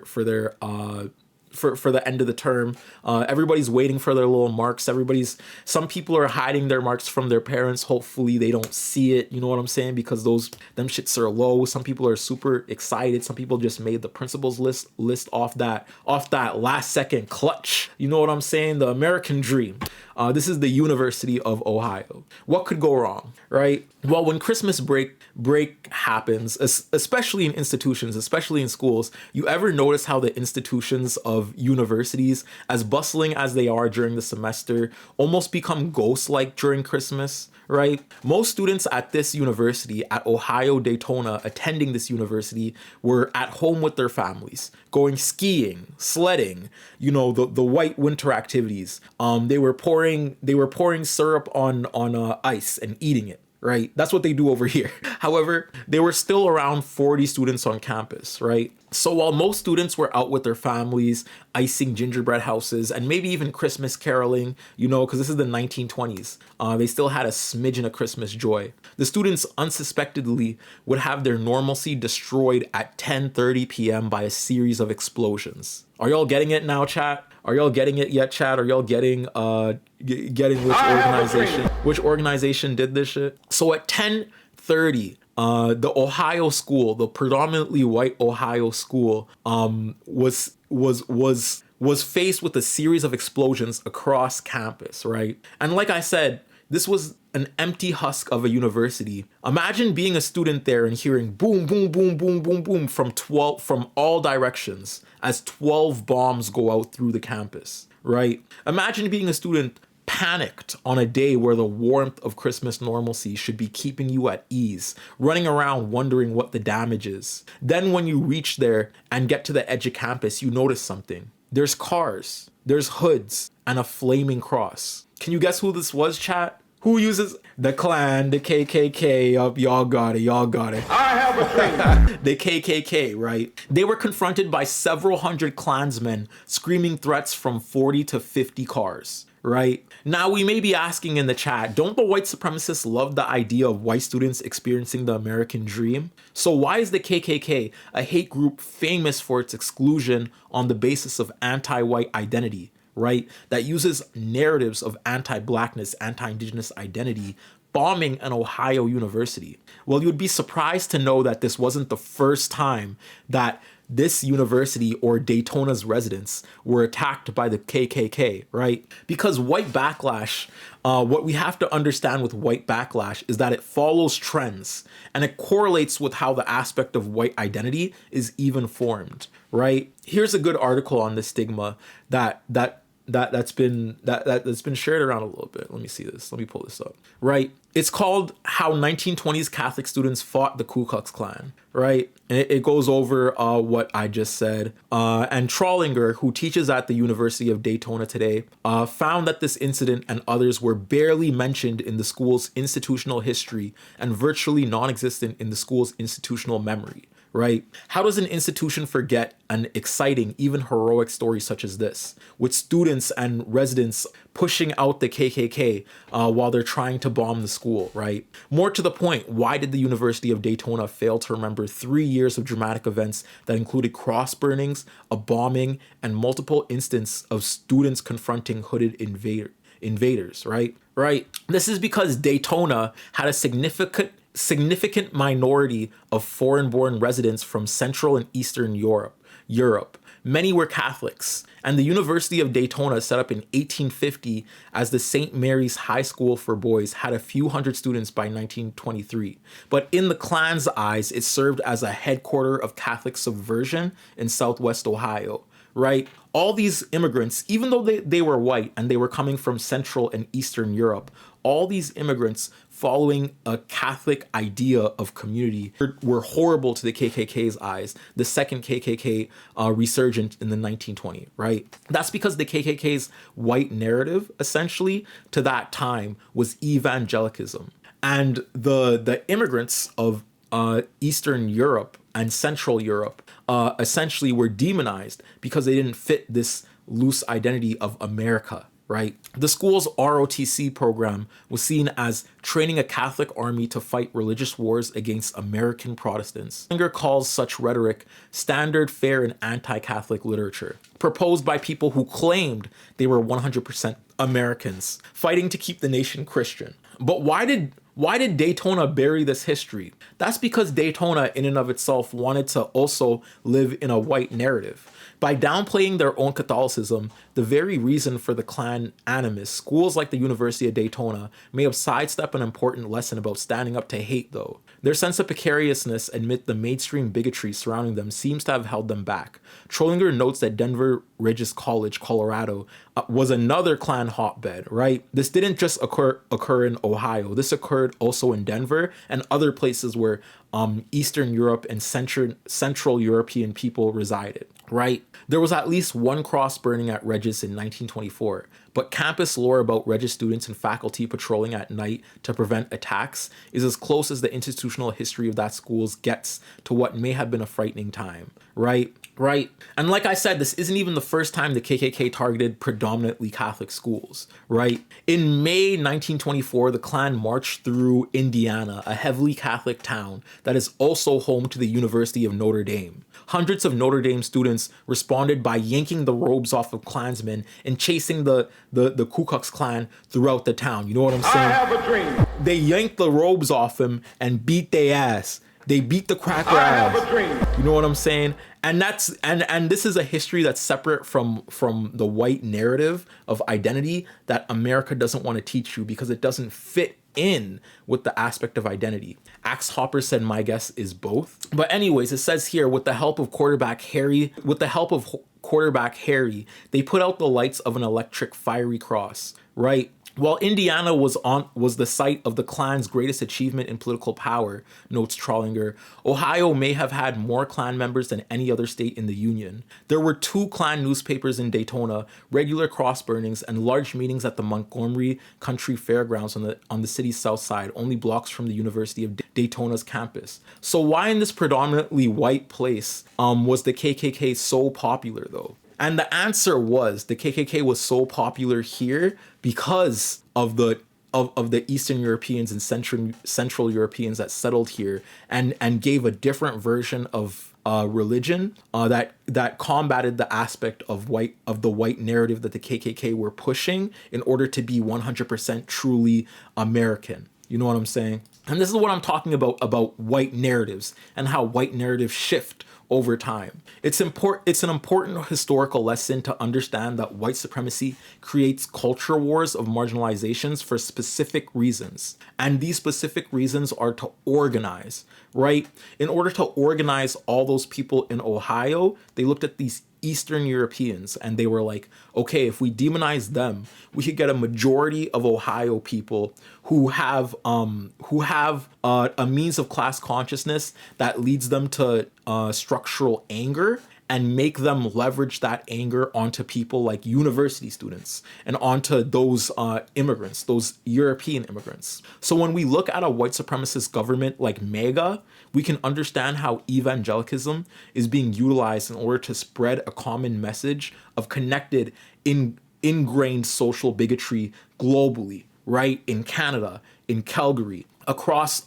end of the term. Everybody's waiting for their little marks. Some people are hiding their marks from their parents. Hopefully they don't see it. You know what I'm saying? Because them shits are low. Some people are super excited. Some people just made the principals list off that last second clutch. You know what I'm saying? The American dream. This is the University of Ohio. What could go wrong, right? Well, when Christmas break happens, especially in institutions, especially in schools, you ever notice how the institutions of universities, as bustling as they are during the semester, almost become ghost-like during Christmas, right? Most students at this university, at Ohio Daytona, attending this university, were at home with their families, going skiing, sledding, you know, the white winter activities. They were pouring syrup on ice and eating it. Right? That's what they do over here. However, there were still around 40 students on campus, right? So while most students were out with their families, icing gingerbread houses, and maybe even Christmas caroling, you know, because this is the 1920s, they still had a smidgen of Christmas joy. The students unsuspectedly would have their normalcy destroyed at 10:30 p.m. by a series of explosions. Are y'all getting it now, chat? Are y'all getting it yet, chat? Are y'all getting which organization did this shit? So at 10:30, the Ohio school, the predominantly white Ohio school, was faced with a series of explosions across campus, right? And like I said, this was an empty husk of a university. Imagine being a student there and hearing boom, boom, boom, boom, boom, boom from all directions as 12 bombs go out through the campus, right? Imagine being a student panicked on a day where the warmth of Christmas normalcy should be keeping you at ease, running around wondering what the damage is. Then when you reach there and get to the edge of campus, you notice something. There's cars, there's hoods, and a flaming cross. Can you guess who this was, chat? Who uses the Klan, the KKK? Up, y'all got it. I have a dream. The KKK, right? They were confronted by several hundred Klansmen screaming threats from 40 to 50 cars, right? Now, we may be asking in the chat, don't the white supremacists love the idea of white students experiencing the American dream? So why is the KKK a hate group famous for its exclusion on the basis of anti-white identity? Right? That uses narratives of anti-blackness, anti-indigenous identity, bombing an Ohio university. Well, you would be surprised to know that this wasn't the first time that this university or Daytona's residents were attacked by the KKK, right? Because white backlash, what we have to understand with white backlash is that it follows trends and it correlates with how the aspect of white identity is even formed, right? Here's a good article on this stigma that that's been shared around a little bit. Let me see this. Let me pull this up. Right. It's called How 1920s Catholic Students Fought the Ku Klux Klan. Right. And it goes over what I just said. And Trollinger, who teaches at the University of Daytona today, found that this incident and others were barely mentioned in the school's institutional history and virtually non-existent in the school's institutional memory. Right? How does an institution forget an exciting, even heroic story such as this, with students and residents pushing out the KKK while they're trying to bomb the school, right? More to the point, why did the University of Daytona fail to remember 3 years of dramatic events that included cross burnings, a bombing, and multiple instances of students confronting hooded invaders, right? Right. This is because Daytona had a significant minority of foreign-born residents from Central and Eastern Europe. Many were Catholics, and the University of Daytona, set up in 1850 as the St. Mary's High School for Boys, had a few hundred students by 1923. But in the Klan's eyes, it served as a headquarter of Catholic subversion in Southwest Ohio. Right? All these immigrants, even though they were white and they were coming from Central and Eastern Europe, all these immigrants following a Catholic idea of community were horrible to the KKK's eyes, the second KKK resurgent in the 1920s, right? That's because the KKK's white narrative, essentially, to that time was evangelicalism. And the immigrants of Eastern Europe and Central Europe essentially were demonized because they didn't fit this loose identity of America, right? The school's ROTC program was seen as training a Catholic army to fight religious wars against American Protestants. Singer calls such rhetoric standard, fair, and anti-Catholic literature, proposed by people who claimed they were 100% Americans, fighting to keep the nation Christian. But why did Daytona bury this history? That's because Daytona in and of itself wanted to also live in a white narrative. By downplaying their own Catholicism, the very reason for the Klan animus, schools like the University of Daytona may have sidestepped an important lesson about standing up to hate, though. Their sense of precariousness amid the mainstream bigotry surrounding them seems to have held them back. Trollinger notes that Denver Regis College, Colorado, was another Klan hotbed, right? This didn't just occur in Ohio. This occurred also in Denver and other places where Eastern Europe and Central European people resided, right? There was at least one cross burning at Regis in 1924, but campus lore about Regis students and faculty patrolling at night to prevent attacks is as close as the institutional history of that school gets to what may have been a frightening time, right? Right. And like I said, this isn't even the first time the KKK targeted predominantly Catholic schools, right? In May 1924, the Klan marched through Indiana, a heavily Catholic town that is also home to the University of Notre Dame. Hundreds of Notre Dame students responded by yanking the robes off of Klansmen and chasing the Ku Klux Klan throughout the town. You know what I'm saying? I have a dream. They yanked the robes off him and beat their ass. They beat the cracker ass. You know what I'm saying? And that's and this is a history that's separate from the white narrative of identity that America doesn't want to teach you because it doesn't fit in with the aspect of identity. Axe Hopper said, my guess is both. But anyways, it says here, with the help of quarterback Harry, they put out the lights of an electric fiery cross, right? While Indiana was the site of the Klan's greatest achievement in political power, notes Trollinger, Ohio may have had more Klan members than any other state in the Union. There were 2 Klan newspapers in Daytona, regular cross burnings, and large meetings at the Montgomery Country Fairgrounds on the city's south side, only blocks from the University of Daytona's campus. So why in this predominantly white place was the KKK so popular, though? And the answer was the KKK was so popular here because of the Eastern Europeans and Central Europeans that settled here and gave a different version of religion that combated the aspect of the white narrative that the KKK were pushing in order to be 100% truly American. You know what I'm saying? And this is what I'm talking about white narratives and how white narratives shift over time. It's an important historical lesson to understand that white supremacy creates culture wars of marginalizations for specific reasons. And these specific reasons are to organize, right? In order to organize all those people in Ohio, they looked at these Eastern Europeans, and they were like, okay, if we demonize them, we could get a majority of Ohio people who have a means of class consciousness that leads them to structural anger, and make them leverage that anger onto people like university students and onto those immigrants, those European immigrants. So when we look at a white supremacist government like MAGA, we can understand how evangelicalism is being utilized in order to spread a common message of connected, ingrained social bigotry globally, right? In Canada, in Calgary, across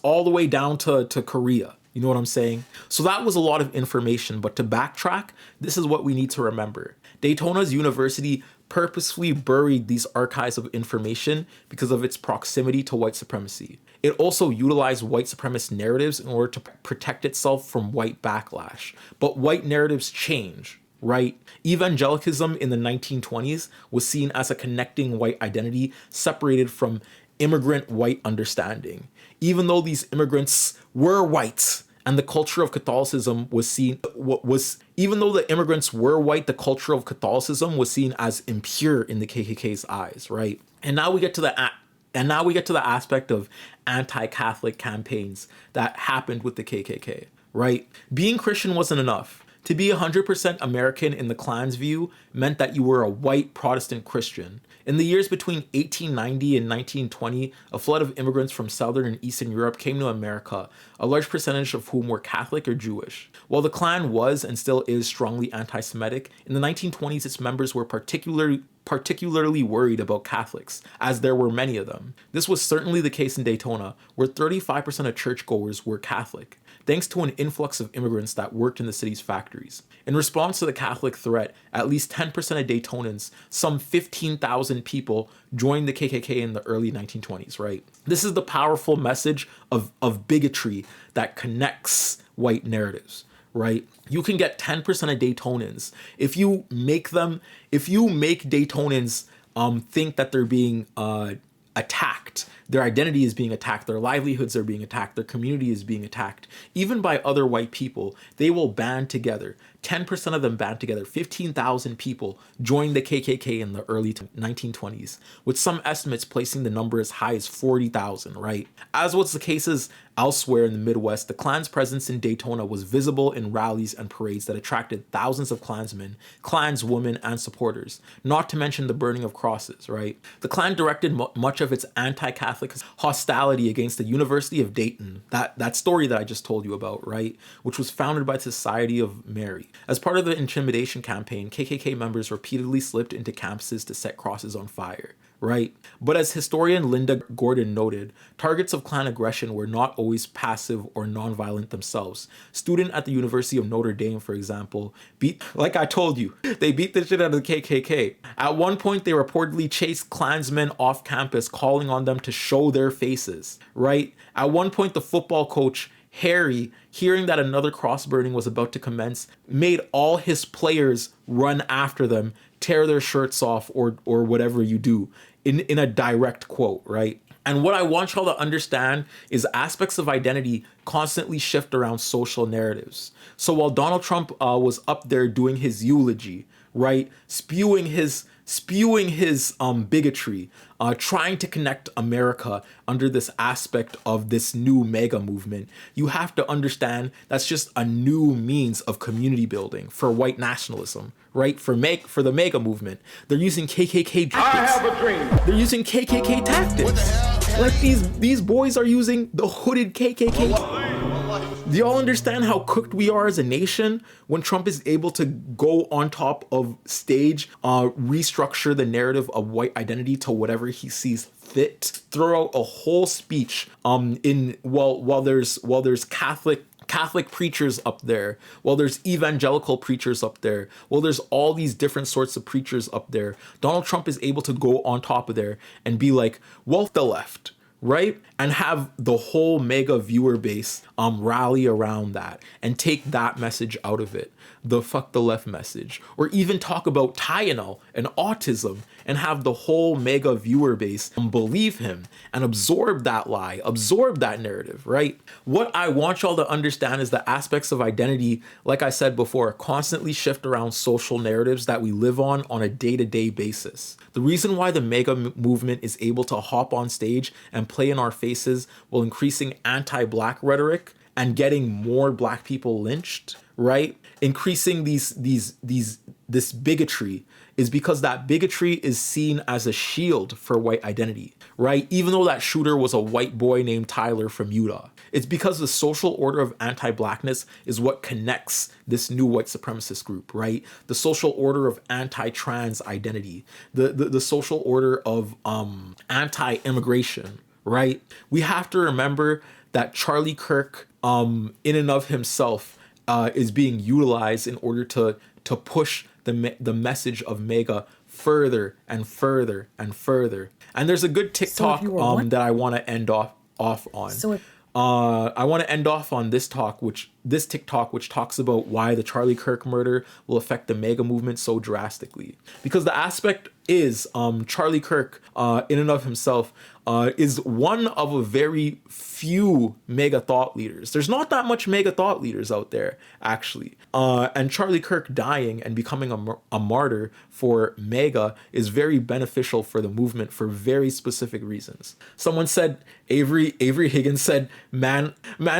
all the way down to Korea. You know what I'm saying? So that was a lot of information, but to backtrack, this is what we need to remember. Daytona's university purposefully buried these archives of information because of its proximity to white supremacy. It also utilized white supremacist narratives in order to protect itself from white backlash. But white narratives change, right? Evangelicalism in the 1920s was seen as a connecting white identity separated from immigrant white understanding. Even though these immigrants were white and the culture of Catholicism even though the immigrants were white, the culture of Catholicism was seen as impure in the KKK's eyes, right? And now we get to the aspect of anti-Catholic campaigns that happened with the KKK, right? Being Christian wasn't enough. To be 100% American in the Klan's view meant that you were a white Protestant Christian. In the years between 1890 and 1920, a flood of immigrants from Southern and Eastern Europe came to America, a large percentage of whom were Catholic or Jewish. While the Klan was and still is strongly anti-Semitic, in the 1920s its members were particularly worried about Catholics, as there were many of them. This was certainly the case in Daytona, where 35% of churchgoers were Catholic, thanks to an influx of immigrants that worked in the city's factories. In response to the Catholic threat, at least 10% of Daytonans, some 15,000 people, joined the KKK in the early 1920s, right? This is the powerful message of bigotry that connects white narratives, right? You can get 10% of Daytonans. If you make Daytonans think that they're being attacked, their identity is being attacked, their livelihoods are being attacked, their community is being attacked, even by other white people, they will band together. 10% of them band together. 15,000 people joined the KKK in the early 1920s, with some estimates placing the number as high as 40,000, right? As was the cases elsewhere in the Midwest, the Klan's presence in Daytona was visible in rallies and parades that attracted thousands of Klansmen, Klanswomen, and supporters, not to mention the burning of crosses, right? The Klan directed much of its anti-Catholic hostility against the University of Dayton, that story that I just told you about, right? Which was founded by the Society of Mary. As part of the intimidation campaign, KKK members repeatedly slipped into campuses to set crosses on fire, right? But as historian Linda Gordon noted, targets of Klan aggression were not always passive or nonviolent themselves. Student at the University of Notre Dame, for example, like I told you, they beat the shit out of the KKK. At one point, they reportedly chased Klansmen off campus, calling on them to show their faces, right? At one point, the football coach Harry, hearing that another cross burning was about to commence, made all his players run after them, tear their shirts off, or whatever you do, in a direct quote, right? And what I want y'all to understand is aspects of identity constantly shift around social narratives. So while Donald Trump was up there doing his eulogy, right, spewing his bigotry, trying to connect America under this aspect of this new MAGA movement, you have to understand that's just a new means of community building for white nationalism, right? For the MAGA movement. They're using KKK tactics. I have a dream. They're using KKK tactics. Like these boys are using the hooded KKK. Do y'all understand how cooked we are as a nation when Trump is able to go on top of stage, restructure the narrative of white identity to whatever he sees fit, throw out a whole speech while there's Catholic preachers up there, while there's evangelical preachers up there, while there's all these different sorts of preachers up there, Donald Trump is able to go on top of there and be like, well, the left, right? And have the whole MAGA viewer base rally around that and take that message out of it, the fuck the left message, or even talk about Tylenol and autism and have the whole MAGA viewer base believe him and absorb that lie, absorb that narrative, right? What I want y'all to understand is the aspects of identity, like I said before, constantly shift around social narratives that we live on a day-to-day basis. The reason why the MAGA movement is able to hop on stage and play in our faces while increasing anti-black rhetoric and getting more black people lynched, right? Increasing this bigotry is because that bigotry is seen as a shield for white identity, right? Even though that shooter was a white boy named Tyler from Utah. It's because the social order of anti-blackness is what connects this new white supremacist group, right? The social order of anti-trans identity, the social order of anti-immigration, right? We have to remember that Charlie Kirk, in and of himself, is being utilized in order to push the message of MAGA further and further and further. And there's a good TikTok that I want to end off on. I want to end off on this TikTok, which talks about why the Charlie Kirk murder will affect the MAGA movement so drastically. Because the aspect is Charlie Kirk, in and of himself, is one of a very few MAGA thought leaders. There's not that much MAGA thought leaders out there, actually. And Charlie Kirk dying and becoming a martyr for MAGA is very beneficial for the movement for very specific reasons. Someone said, Avery Higgins said, man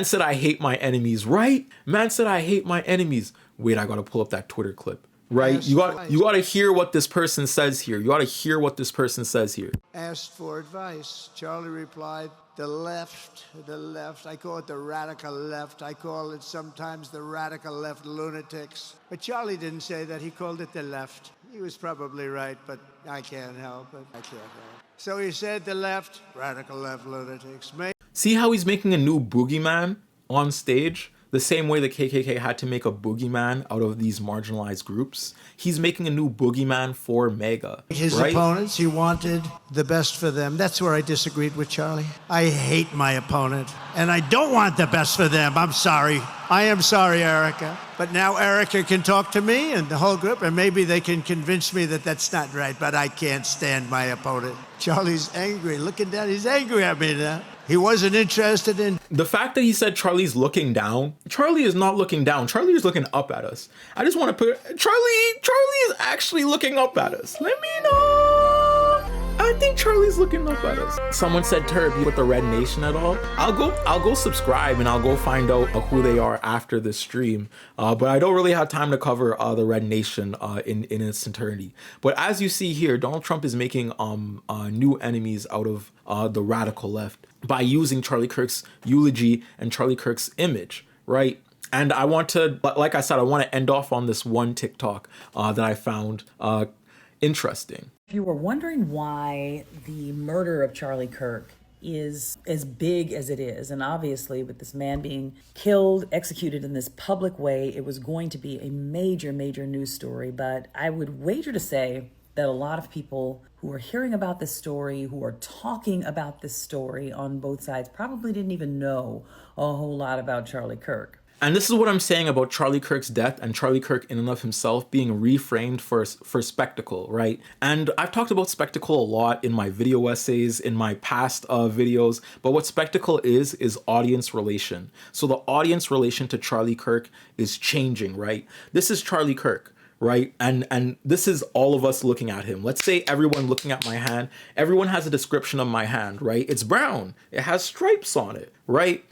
said I hate my enemies, right? Man said I hate my enemies. Wait, I gotta pull up that Twitter clip. Right? You got to hear what this person says here. You got to hear what this person says here. Asked for advice. Charlie replied, the left. I call it the radical left. I call it sometimes the radical left lunatics. But Charlie didn't say that. He called it the left. He was probably right, but I can't help it. So he said the left, radical left lunatics. See how he's making a new boogeyman on stage? The same way the KKK had to make a boogeyman out of these marginalized groups, he's making a new boogeyman for MAGA. His opponents, he wanted the best for them. That's where I disagreed with Charlie. I hate my opponent, and I don't want the best for them. I'm sorry. I am sorry, Erica. But now Erica can talk to me and the whole group, and maybe they can convince me that that's not right, but I can't stand my opponent. Charlie's angry. Looking down, he's angry at me now. He wasn't interested in... The fact that he said Charlie's looking down, Charlie is not looking down. Charlie is looking up at us. I just want to put... Charlie is actually looking up at us. Let me know. I think Charlie's looking up at us. Someone said Turb with the Red Nation at all. I'll go subscribe and I'll go find out who they are after this stream. But I don't really have time to cover the Red Nation in its entirety. But as you see here, Donald Trump is making new enemies out of the radical left by using Charlie Kirk's eulogy and Charlie Kirk's image, right? And I want to, like I said, I want to end off on this one TikTok that I found interesting. If you were wondering why the murder of Charlie Kirk is as big as it is, and obviously with this man being killed, executed in this public way, it was going to be a major, major news story. But I would wager to say that a lot of people who are hearing about this story, who are talking about this story on both sides, probably didn't even know a whole lot about Charlie Kirk. And this is what I'm saying about Charlie Kirk's death and Charlie Kirk in and of himself being reframed for spectacle, right? And I've talked about spectacle a lot in my video essays, in my past videos, but what spectacle is audience relation. So the audience relation to Charlie Kirk is changing, right? This is Charlie Kirk, right? And this is all of us looking at him. Let's say everyone looking at my hand, everyone has a description of my hand, right? It's brown. It has stripes on it, right?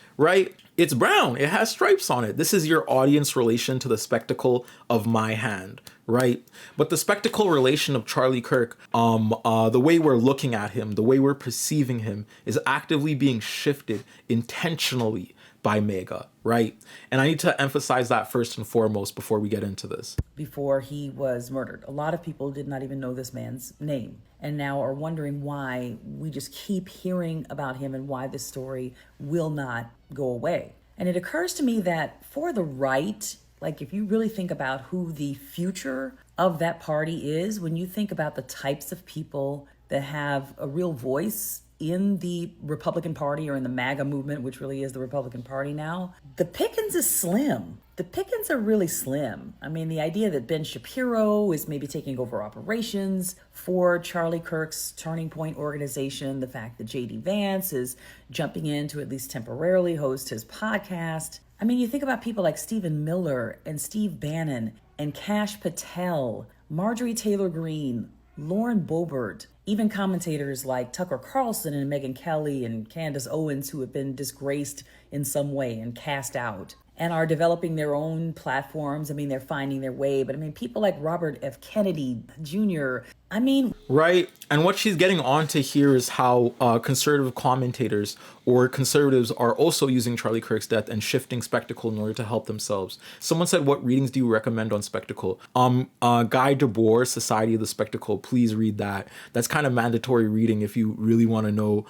It's brown. It has stripes on it. This is your audience relation to the spectacle of my hand, right? But the spectacle relation of Charlie Kirk, the way we're looking at him, the way we're perceiving him is actively being shifted intentionally by MAGA, right? And I need to emphasize that first and foremost before we get into this. Before he was murdered, a lot of people did not even know this man's name, and now are wondering why we just keep hearing about him and why this story will not go away. And it occurs to me that for the right, like if you really think about who the future of that party is, when you think about the types of people that have a real voice in the Republican Party or in the MAGA movement, which really is the Republican Party now, the pickings is slim. The pickings are really slim. I mean, the idea that Ben Shapiro is maybe taking over operations for Charlie Kirk's Turning Point organization, the fact that J.D. Vance is jumping in to at least temporarily host his podcast. I mean, you think about people like Stephen Miller and Steve Bannon and Kash Patel, Marjorie Taylor Greene, Lauren Boebert, even commentators like Tucker Carlson and Megyn Kelly and Candace Owens, who have been disgraced in some way and cast out and are developing their own platforms. I mean, they're finding their way. But I mean, people like Robert F. Kennedy Jr., I mean... Right. And what she's getting onto here is how conservative commentators or conservatives are also using Charlie Kirk's death and shifting spectacle in order to help themselves. Someone said, what readings do you recommend on spectacle? Guy Debord, Society of the Spectacle. Please read that. That's kind of mandatory reading if you really want to know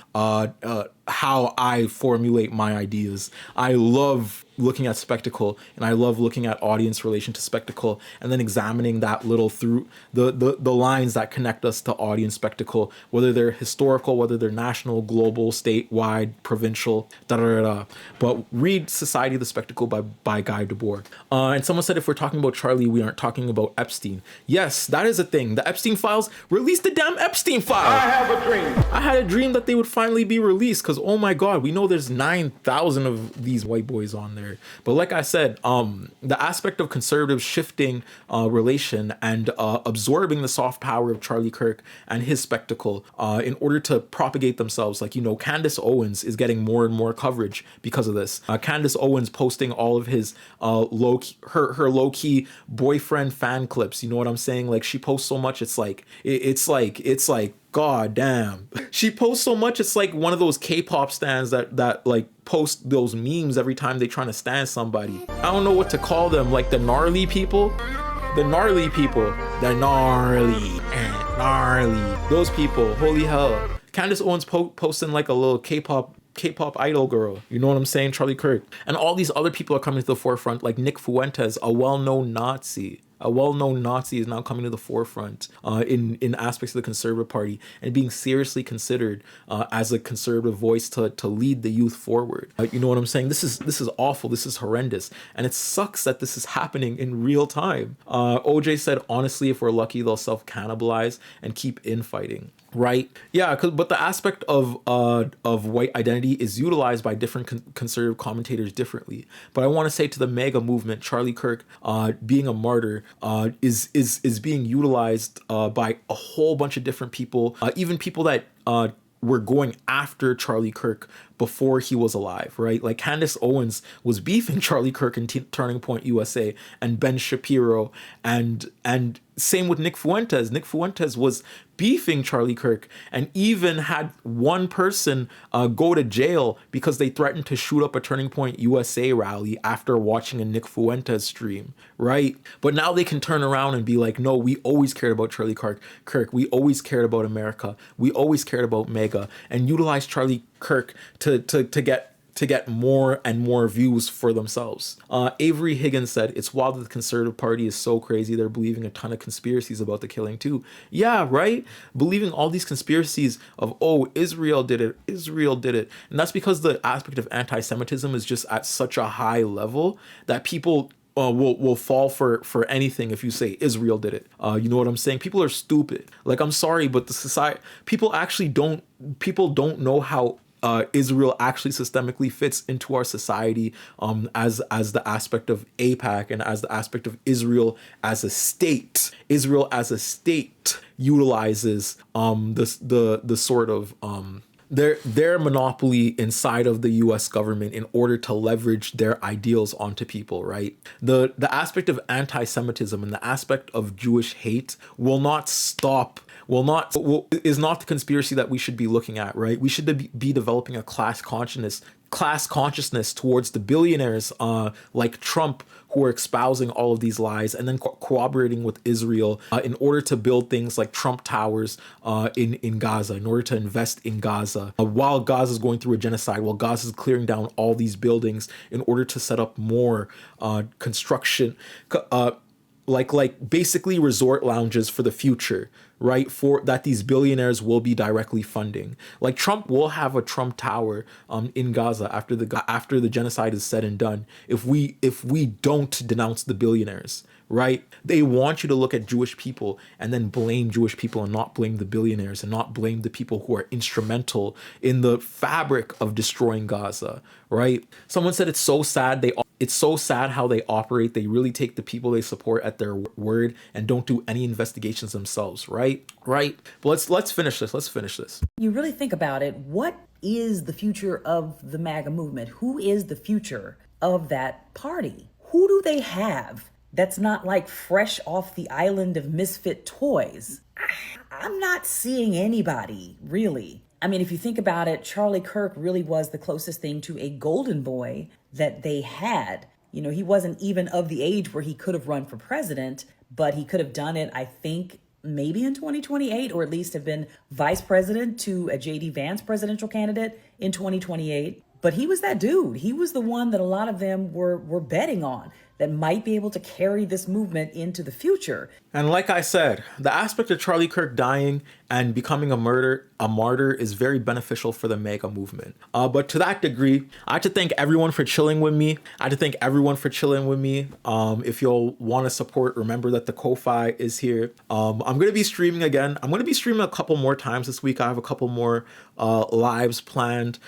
how I formulate my ideas. I love looking at spectacle, and I love looking at audience relation to spectacle, and then examining that little through the lines that connect us to audience spectacle, whether they're historical, whether they're national, global, statewide, provincial, But read Society of the Spectacle by Guy Debord. And someone said, if we're talking about Charlie, we aren't talking about Epstein. Yes, that is a thing. The Epstein files, release the damn Epstein files. I have a dream. I had a dream that they would finally be released because, oh my God, we know there's 9,000 of these white boys on there. But like I said, the aspect of conservatives shifting relation and absorbing the soft power of Charlie Kirk and his spectacle in order to propagate themselves. Like, you know, Candace Owens is getting more and more coverage because of this. Candace Owens posting all of his her low-key boyfriend fan clips. You know what I'm saying? Like, she posts so much, it's like God damn. She posts so much, it's like one of those K-pop stans that like post those memes every time they trying to stan somebody. I don't know what to call them, like the gnarly people. The gnarly people. The gnarly. Those people, holy hell. Candace Owens posting like a little K-pop idol girl. You know what I'm saying? Charlie Kirk. And all these other people are coming to the forefront, like Nick Fuentes, a well-known Nazi. A well-known Nazi is now coming to the forefront in aspects of the Conservative Party and being seriously considered as a conservative voice to lead the youth forward. You know what I'm saying? This is awful. This is horrendous. And it sucks that this is happening in real time. OJ said, honestly, if we're lucky, they'll self-cannibalize and keep infighting. Right? Yeah, but the aspect of white identity is utilized by different conservative commentators differently. But I want to say to the MAGA movement, Charlie Kirk being a martyr is being utilized by a whole bunch of different people, even people that were going after Charlie Kirk before he was alive, right? Like Candace Owens was beefing Charlie Kirk in Turning Point USA and Ben Shapiro and same with Nick Fuentes. Nick Fuentes was beefing Charlie Kirk and even had one person go to jail because they threatened to shoot up a Turning Point USA rally after watching a Nick Fuentes stream, right? But now they can turn around and be like, no, we always cared about Charlie Kirk. We always cared about America. We always cared about MAGA, and utilize Charlie Kirk to get more and more views for themselves. Avery Higgins said, it's wild that the Conservative Party is so crazy they're believing a ton of conspiracies about the killing too. Yeah, right? Believing all these conspiracies of, oh, Israel did it. And that's because the aspect of anti-Semitism is just at such a high level that people will fall for anything if you say Israel did it. You know what I'm saying? People are stupid. Like, I'm sorry, but the society, people don't know how Israel actually systemically fits into our society as the aspect of AIPAC and as the aspect of Israel as a state. Israel as a state utilizes the sort of their monopoly inside of the US government in order to leverage their ideals onto people, right? The aspect of anti-Semitism and the aspect of Jewish hate will not stop is not the conspiracy that we should be looking at, right? We should be developing a class consciousness towards the billionaires like Trump, who are espousing all of these lies and then cooperating with Israel in order to build things like Trump Towers in Gaza, in order to invest in Gaza, while Gaza is going through a genocide, while Gaza is clearing down all these buildings in order to set up more construction, like basically resort lounges for the future. right, for that these billionaires will be directly funding. Like Trump will have a Trump Tower in Gaza after the genocide is said and done if we don't denounce the billionaires, right? They want you to look at Jewish people and then blame Jewish people and not blame the billionaires and not blame the people who are instrumental in the fabric of destroying Gaza, right? Someone said it's so sad how they operate. They really take the people they support at their word and don't do any investigations themselves, right? Right. But let's finish this. Let's finish this. You really think about it, what is the future of the MAGA movement? Who is the future of that party? Who do they have that's not like fresh off the island of misfit toys? I'm not seeing anybody, really. I mean, if you think about it, Charlie Kirk really was the closest thing to a golden boy that they had. You know, he wasn't even of the age where he could have run for president, but he could have done it, I think, maybe in 2028, or at least have been vice president to a J.D. Vance presidential candidate in 2028. But he was that dude. He was the one that a lot of them were betting on that might be able to carry this movement into the future. And like I said, the aspect of Charlie Kirk dying and becoming a martyr is very beneficial for the MAGA movement. But to that degree, I have to thank everyone for chilling with me. If you'll want to support, remember that the Ko-Fi is here. I'm going to be streaming again. I'm going to be streaming a couple more times this week. I have a couple more lives planned.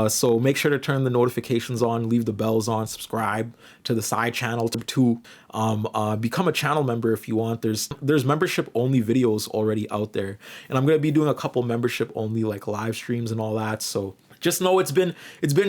So make sure to turn the notifications on, leave the bells on, subscribe to the side channel to become a channel member if you want. There's membership only videos already out there, and I'm going to be doing a couple membership only like live streams and all that. So just know it's been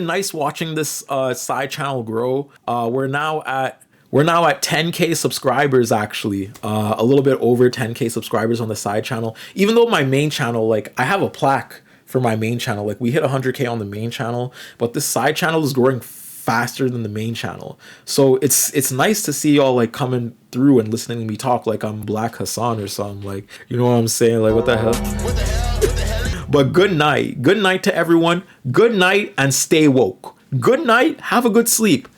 nice watching this side channel grow. We're now at 10K subscribers, actually, a little bit over 10K subscribers on the side channel. Even though my main channel, like I have a plaque for my main channel, like we hit 100K on the main channel, but this side channel is growing faster than the main channel. So it's nice to see y'all like coming through and listening to me talk like I'm Black Hassan or something, like, you know what I'm saying? Like, what the hell? But good night to everyone. Good night and stay woke. Good night. Have a good sleep,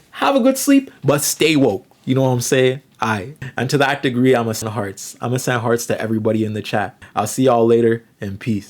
but stay woke. You know what I'm saying? And to that degree, I'm gonna send hearts to everybody in the chat. I'll see y'all later, and peace.